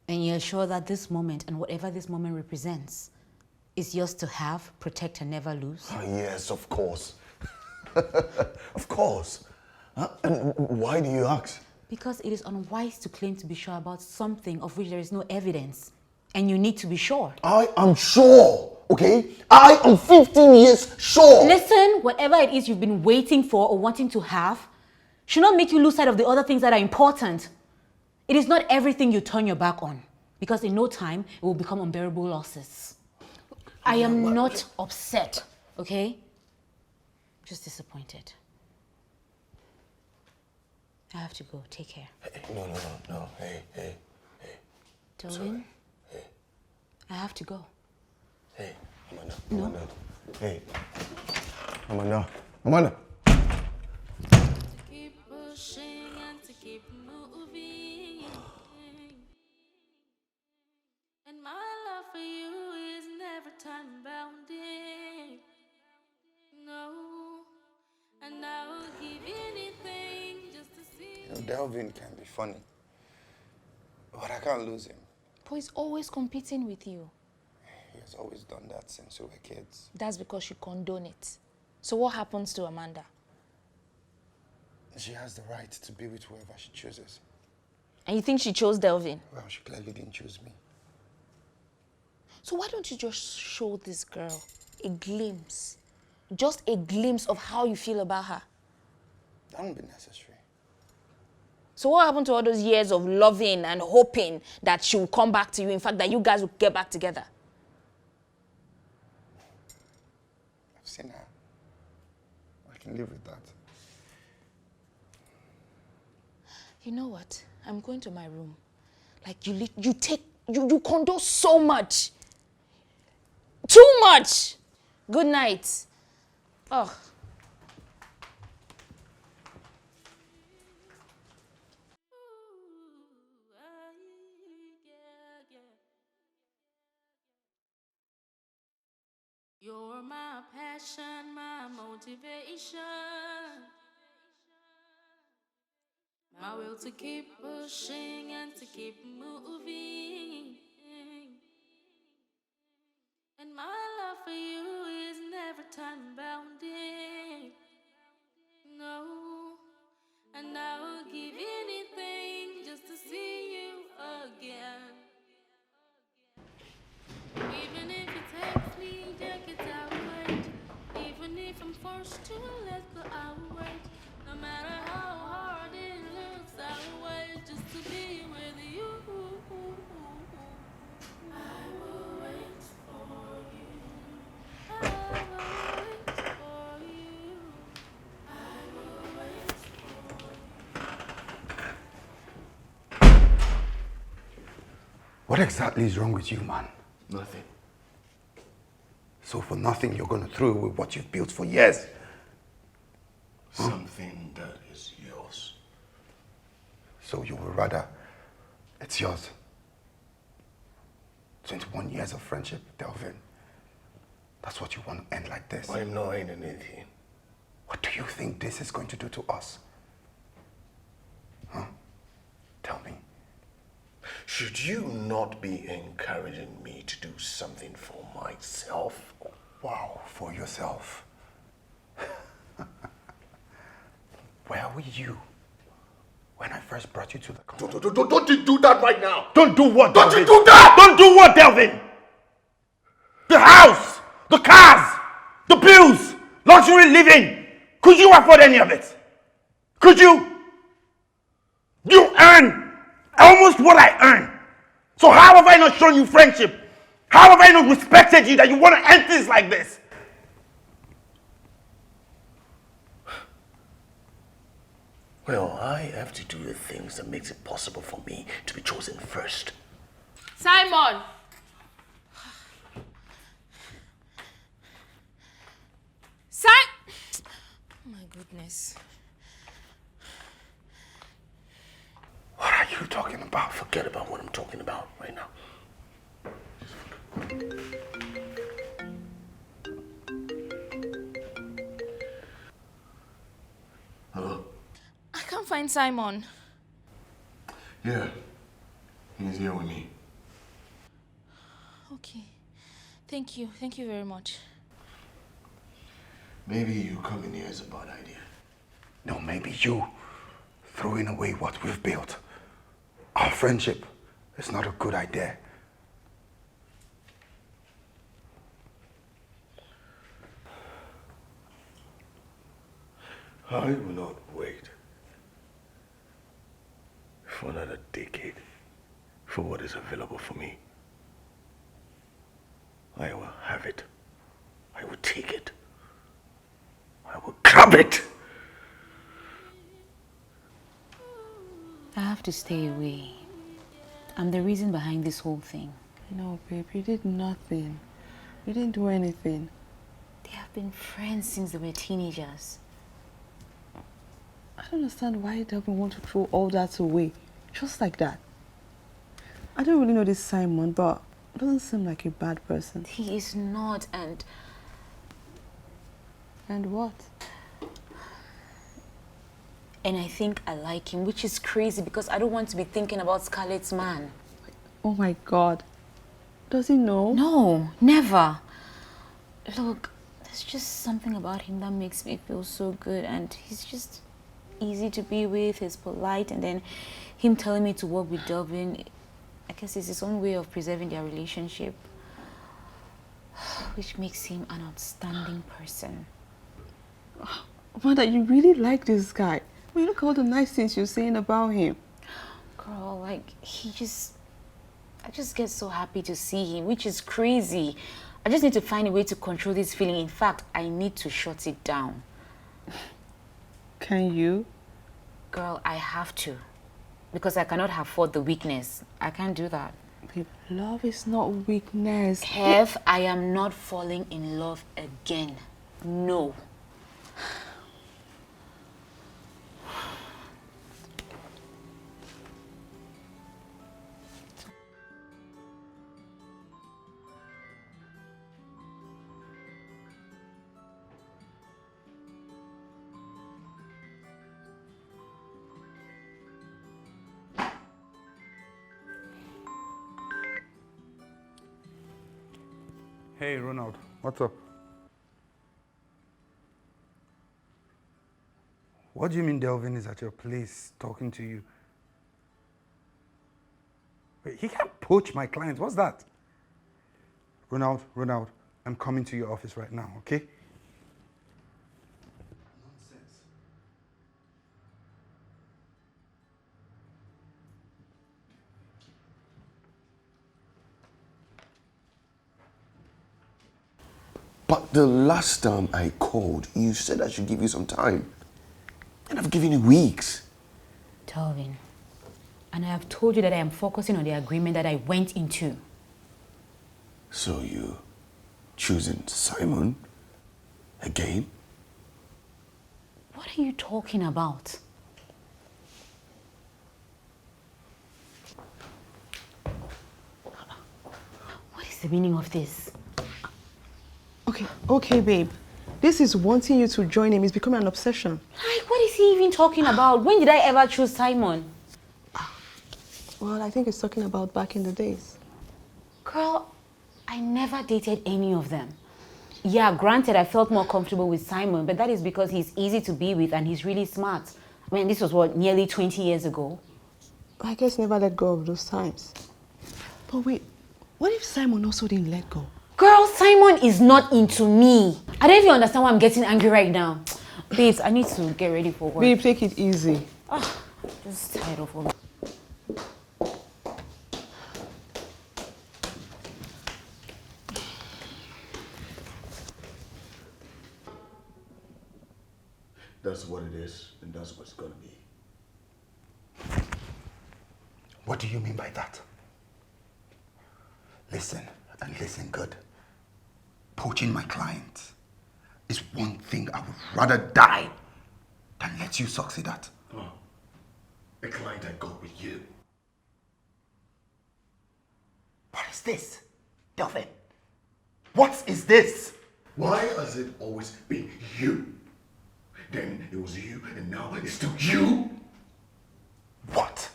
And you're sure that this moment and whatever this moment represents is yours to have, protect, and never lose? Oh, yes, of course. Of course. And why do you ask? Because it is unwise to claim to be sure about something of which there is no evidence. And you need to be sure. I am sure, okay? I am 15 years sure. Listen, whatever it is you've been waiting for or wanting to have should not make you lose sight of the other things that are important. It is not everything you turn your back on, because in no time it will become unbearable losses. I am not upset, okay? Just disappointed. I have to go. Take care. Hey, no. Hey. Delvin, I have to go. Hey, Amanda. No. Amanda. Hey. Amanda. Keep pushing and to keep moving. And my love for you is never time bounding. No, and I will give anything just to see. You know, Delvin can be funny, but I can't lose him. But he's always competing with you. He has always done that since we were kids. That's because you condone it. So what happens to Amanda? She has the right to be with whoever she chooses. And you think she chose Delvin? Well, she clearly didn't choose me. So why don't you just show this girl a glimpse? Just a glimpse of how you feel about her. That won't be necessary. So what happened to all those years of loving and hoping that she will come back to you? In fact, that you guys will get back together. I've seen her. I can live with that. You know what? I'm going to my room. Like you condone so much. Too much. Good night. Oh. You're my passion, my motivation, my will to keep pushing and to keep moving. And my love for you is never time bounding. No, and I will give anything just to see you again. Even if it takes me decades, I'll wait. Even if I'm forced to let go, I'll wait. No matter how hard it looks, I'll wait just to be with you. I will wait for you. I will wait for you. I will wait for you. What exactly is wrong with you, man? Nothing. So for nothing, you're going to throw away what you've built for years. Something that is yours. So you would rather it's yours. 21 years of friendship, Delvin. That's what you want to end like this. I'm not ending anything. What do you think this is going to do to us? Huh? Tell me. Should you not be encouraging me to do something for myself? Wow, for yourself. Where were you when I first brought you to the club. Don't you do that right now. Don't do what, Don't Delvin? you do that! Don't do what, Delvin? The house, the cars, the bills, luxury living. Could you afford any of it? Could you? You earn almost what I earn. So how have I not shown you friendship? How have I not respected you that you want to end things like this? Well, I have to do the things that makes it possible for me to be chosen first. Simon! Oh my goodness. What are you talking about? Forget about what I'm talking about right now. Hello? I can't find Simon. Yeah, he's here with me. Okay. Thank you. Thank you very much. Maybe you coming here is a bad idea. No, maybe you throwing away what we've built. Our friendship is not a good idea. I will not wait for another decade for what is available for me. I will have it. I will take it. I will grab it. I have to stay away. I'm the reason behind this whole thing. No, babe, you did nothing. You didn't do anything. They have been friends since they were teenagers. I don't understand why Delvin want to throw all that away. Just like that. I don't really know this Simon, but it doesn't seem like a bad person. He is not, and what? And I think I like him, which is crazy because I don't want to be thinking about Scarlett's man. Oh my God. Does he know? No, never. Look, there's just something about him that makes me feel so good, and he's just easy to be with, he's polite, and then him telling me to work with Delvin, I guess it's his own way of preserving their relationship, which makes him an outstanding person. Mother, you really like this guy. I mean, look at all the nice things you're saying about him. Girl, like, I just get so happy to see him, which is crazy. I just need to find a way to control this feeling. In fact, I need to shut it down. Can you? Girl, I have to. Because I cannot afford the weakness. I can't do that. Babe, love is not weakness. Kev, I am not falling in love again. No. Hey, Ronald, what's up? What do you mean Delvin is at your place talking to you? Wait, he can't poach my clients. What's that? Ronald, I'm coming to your office right now, okay? Nonsense. But the last time I called, you said I should give you some time. And I've given you weeks. Delvin, and I have told you that I am focusing on the agreement that I went into. So you choosing Simon again? What are you talking about? What is the meaning of this? Okay, babe. This is wanting you to join him. It's becoming an obsession. Like, what is he even talking about? When did I ever choose Simon? Well, I think he's talking about back in the days. Girl, I never dated any of them. Yeah, granted, I felt more comfortable with Simon, but that is because he's easy to be with and he's really smart. I mean, this was what, nearly 20 years ago? I guess never let go of those times. But wait, what if Simon also didn't let go? Girl, Simon is not into me. I don't even understand why I'm getting angry right now. Babes, I need to get ready for work. Babe, take it easy. Just tired of all. That's what it is, and that's what it's gonna be. What do you mean by that? Listen, and listen good. Poaching my client is one thing I would rather die than let you succeed at. Oh, a client I got with you. What is this, Delvin? What is this? Why has it always been you? Then it was you, and now it's still you? What?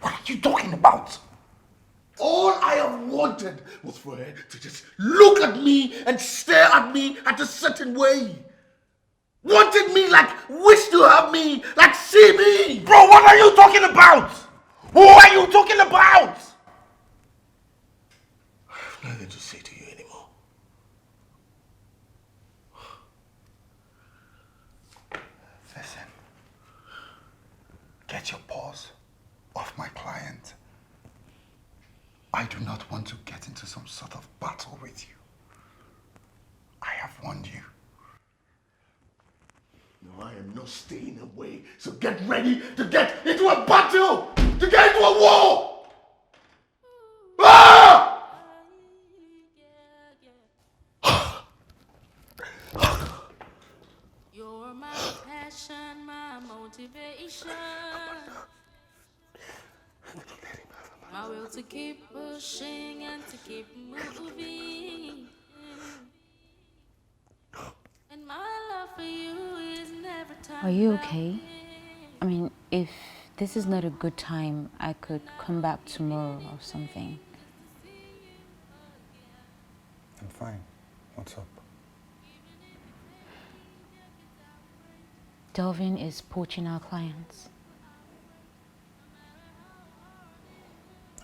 What are you talking about? All I have wanted was for her to just look at me and stare at me at a certain way. Wanted me like, wish to have me, like see me. Bro, what are you talking about? Who are you talking about? I have nothing to say to you anymore. Listen, get your paws off my client. I do not want to get into some sort of battle with you. I have warned you. No, I am not staying away. So get ready to get into a battle, to get into a war. Ah! You're my passion, my motivation. My will to keep pushing and to keep moving. And my love for you is never time. Are you okay? I mean, if this is not a good time, I could come back tomorrow or something. I'm fine. What's up? Delvin is poaching our clients.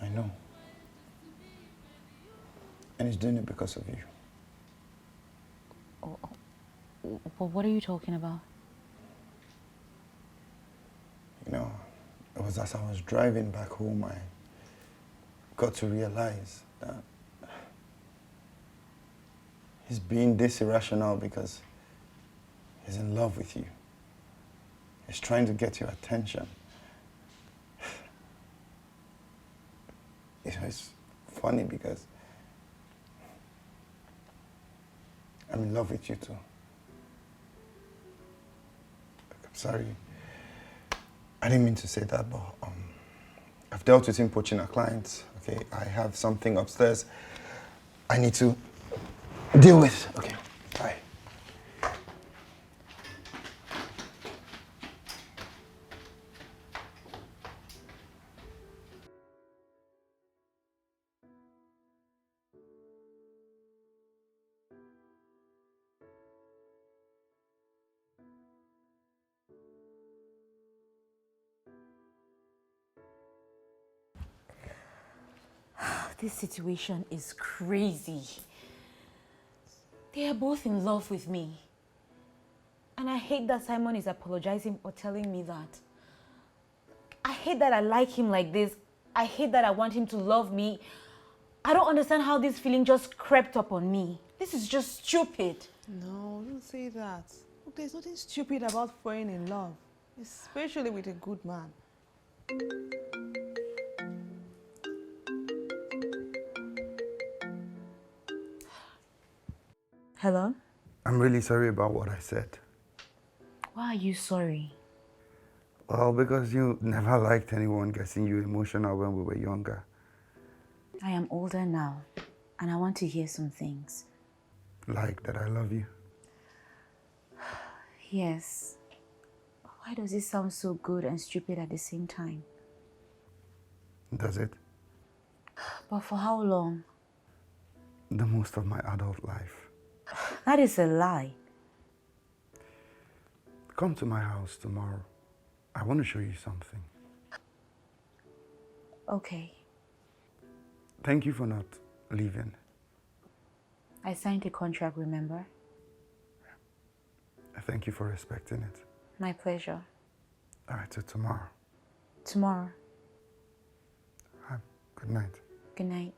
I know. And he's doing it because of you. But what are you talking about? You know, it was as I was driving back home, I got to realize that he's being this irrational because he's in love with you. He's trying to get your attention. You know, it's funny because I'm in love with you too. I'm sorry. I didn't mean to say that, but I've dealt with him poaching our clients. Okay, I have something upstairs I need to deal with. Okay, bye. This situation is crazy. They are both in love with me. And I hate that Simon is apologizing or telling me that. I hate that I like him like this. I hate that I want him to love me. I don't understand how this feeling just crept up on me. This is just stupid. No, don't say that. Look, there's nothing stupid about falling in love, especially with a good man. Hello? I'm really sorry about what I said. Why are you sorry? Well, because you never liked anyone getting you emotional when we were younger. I am older now, and I want to hear some things. Like that I love you. Yes. Why does it sound so good and stupid at the same time? Does it? But for how long? The most of my adult life. That is a lie. Come to my house tomorrow I want to show you something. Okay. Thank you for not leaving. I signed a contract, remember? I thank you for respecting it. My pleasure. All right, so tomorrow. Tomorrow. Good night. Good night.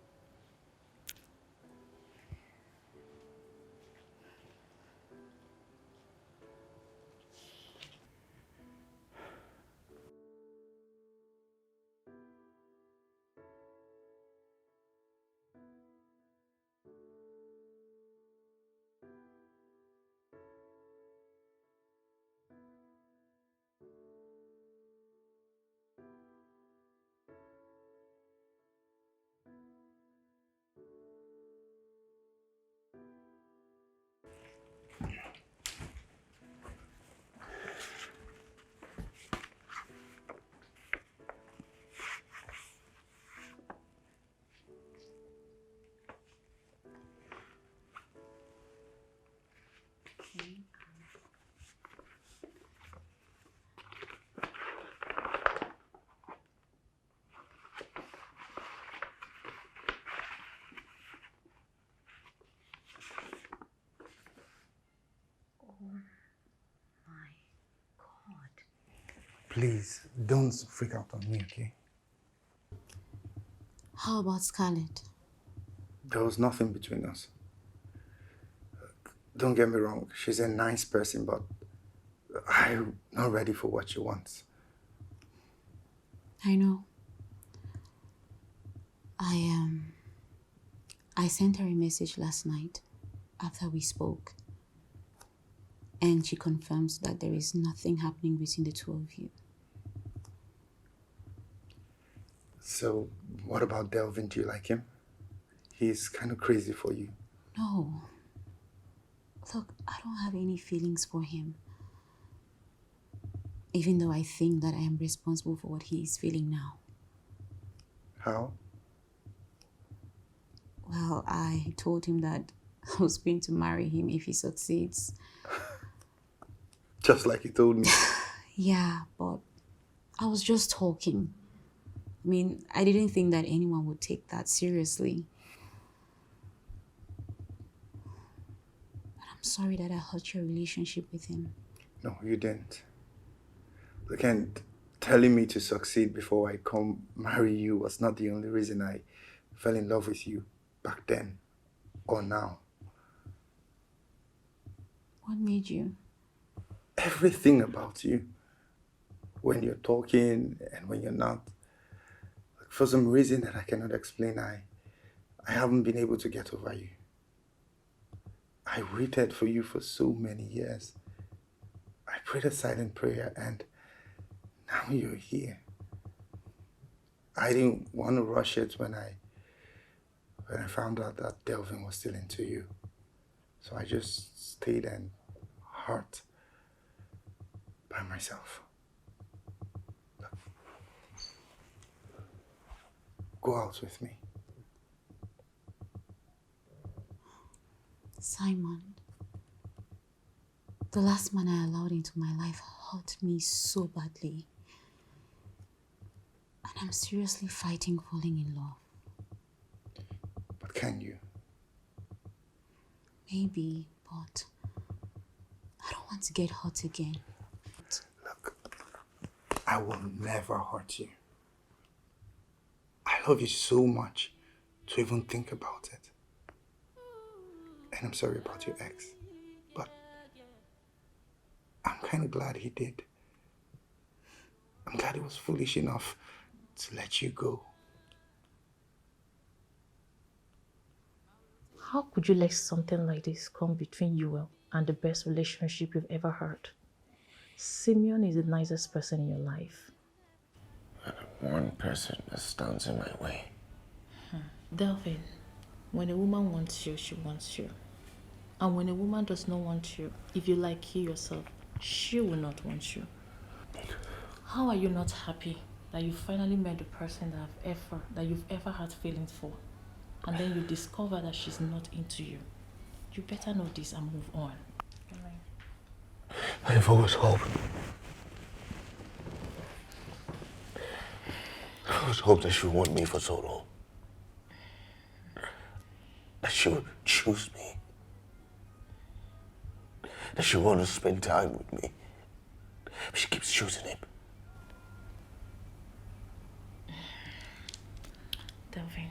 Please, don't freak out on me, okay? How about Scarlett? There was nothing between us. Don't get me wrong, she's a nice person, but I'm not ready for what she wants. I know. I sent her a message last night after we spoke. And she confirms that there is nothing happening between the two of you. So, what about Delvin? Do you like him? He's kind of crazy for you. No. Look, I don't have any feelings for him. Even though I think that I am responsible for what he is feeling now. How? Well, I told him that I was going to marry him if he succeeds. Just like he told me. Yeah, but I was just talking. I mean, I didn't think that anyone would take that seriously. But I'm sorry that I hurt your relationship with him. No, you didn't. Look, and telling me to succeed before I come marry you was not the only reason I fell in love with you back then or now. What made you? Everything about you. When you're talking and when you're not. For some reason that I cannot explain, I haven't been able to get over you. I waited for you for so many years. I prayed a silent prayer and now you're here. I didn't want to rush it when I found out that Delvin was still into you. So I just stayed and hurt by myself. Go out with me. Simon, the last man I allowed into my life hurt me so badly. And I'm seriously fighting falling in love. But can you? Maybe, but I don't want to get hurt again. Look, I will never hurt you. I love you so much to even think about it. And I'm sorry about your ex, but I'm kind of glad he did. I'm glad he was foolish enough to let you go. How could you let something like this come between you and the best relationship you've ever had? Simeon is the nicest person in your life. One person that stands in my way. Delvin, when a woman wants you, she wants you. And when a woman does not want you, if you like you yourself, she will not want you. How are you not happy that you finally met the person that you've ever had feelings for? And then you discover that she's not into you. You better know this and move on. I've always hoped just hoped that she would want me for so long. That she would choose me. That she would want to spend time with me. But she keeps choosing him. Delvin,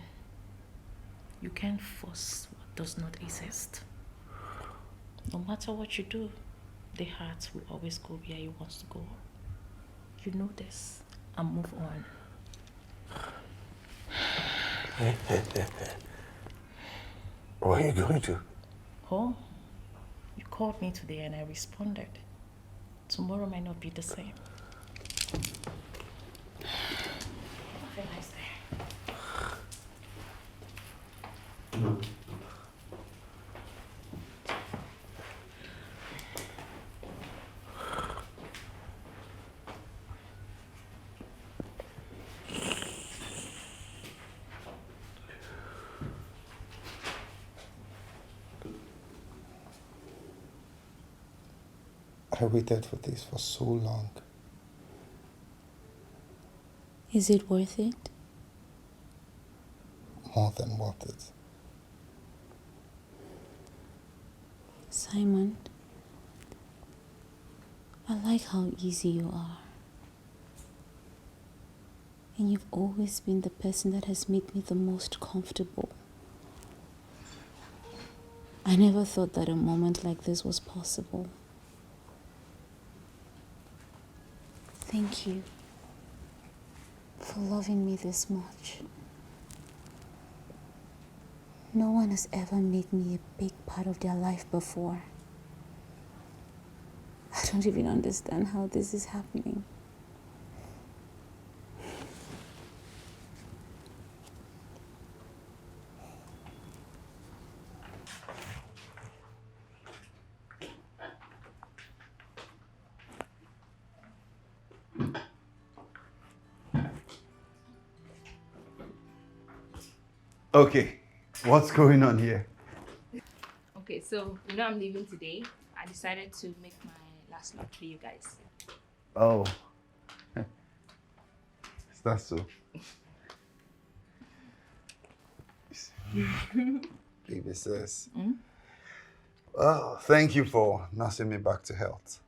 you can't force what does not exist. No matter what you do, the heart will always go where it wants to go. You know this, and move on. What are you going to? Oh, you called me today and I responded. Tomorrow might not be the same. Have a nice day. I waited for this for so long. Is it worth it? More than worth it. Simon, I like how easy you are. And you've always been the person that has made me the most comfortable. I never thought that a moment like this was possible. Thank you for loving me this much. No one has ever made me a big part of their life before. I don't even understand how this is happening. Okay, what's going on here? Okay, so you know I'm leaving today. I decided to make my last lap for you guys. Oh. Is that so? Baby sis. Well, thank you for nursing me back to health.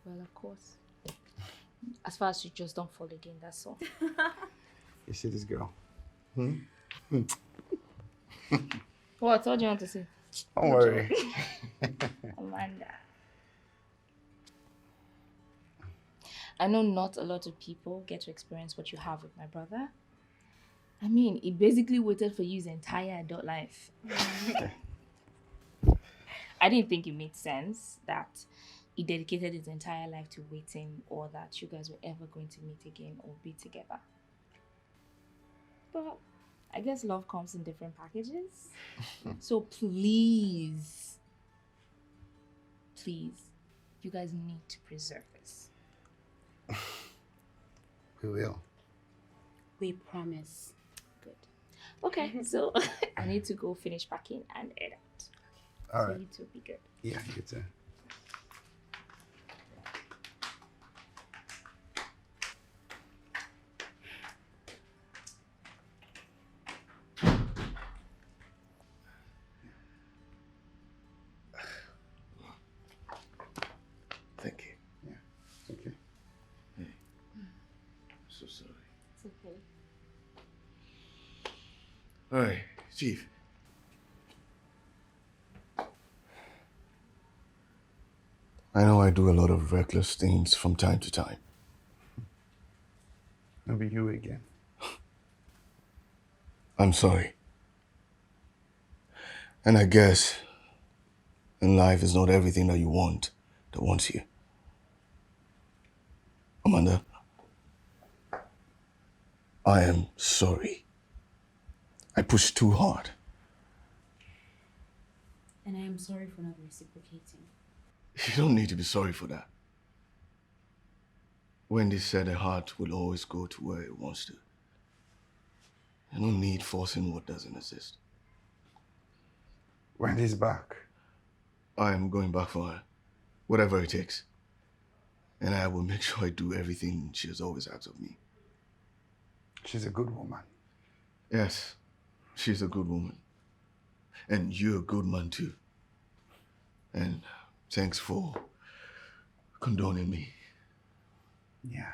Well, of course. As far as you just don't fall again, that's all. You see this girl? What do you want to say? Don't worry. Amanda. I know not a lot of people get to experience what you have with my brother. I mean, he basically waited for you his entire adult life. I didn't think it made sense that he dedicated his entire life to waiting, or that you guys were ever going to meet again or be together. But I guess love comes in different packages. So please, you guys need to preserve this. We will. We promise. Good. Okay, so I need to go finish packing and head out. All So right. you two be good. Yeah, you too. Thank you. Yeah, okay. I'm so sorry. It's okay. All right, Chief. I know I do a lot of reckless things from time to time. Maybe you again. I'm sorry. And I guess in life is not everything that you want that wants you. Amanda, I am sorry. I pushed too hard. And I am sorry for not reciprocating. You don't need to be sorry for that. Wendy said a heart will always go to where it wants to. There's no need forcing what doesn't exist. Wendy's back. I am going back for her, whatever it takes. And I will make sure I do everything she has always asked of me. She's a good woman. Yes, she's a good woman. And you're a good man too. And thanks for condoning me. Yeah.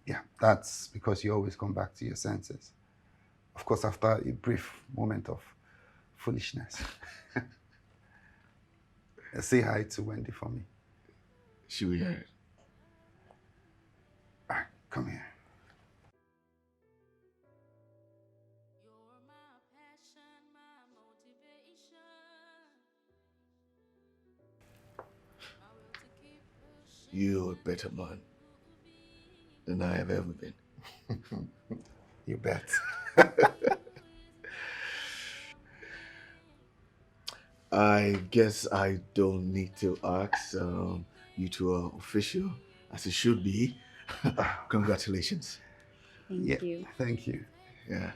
Yeah, that's because you always come back to your senses. Of course, after a brief moment of foolishness. Say hi to Wendy for me. She will hear it. All right, come here. You're my passion, my motivation. My will to keep pushing. You're a better man than I have ever been. You bet. I guess I don't need to ask. You two are official, as it should be. Congratulations. Thank you. Thank you. Yeah.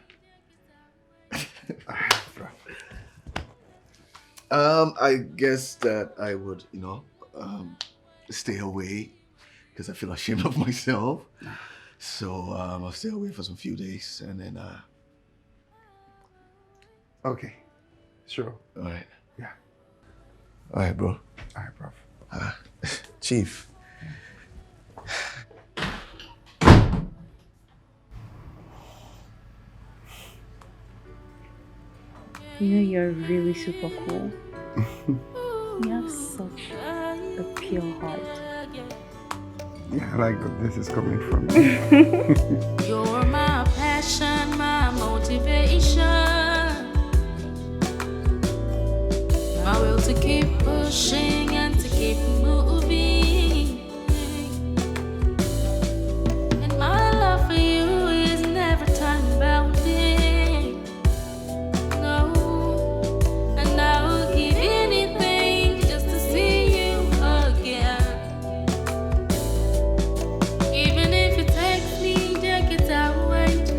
Bro. I guess that I would, stay away because I feel ashamed of myself. So I'll stay away for some few days and then. Okay. Sure. All right. Yeah. All right, bro. All right, bro. Chief. You know, you're really super cool. You have such a pure heart. Yeah, I like that this is coming from you. You're my passion, my motivation. My will to keep pushing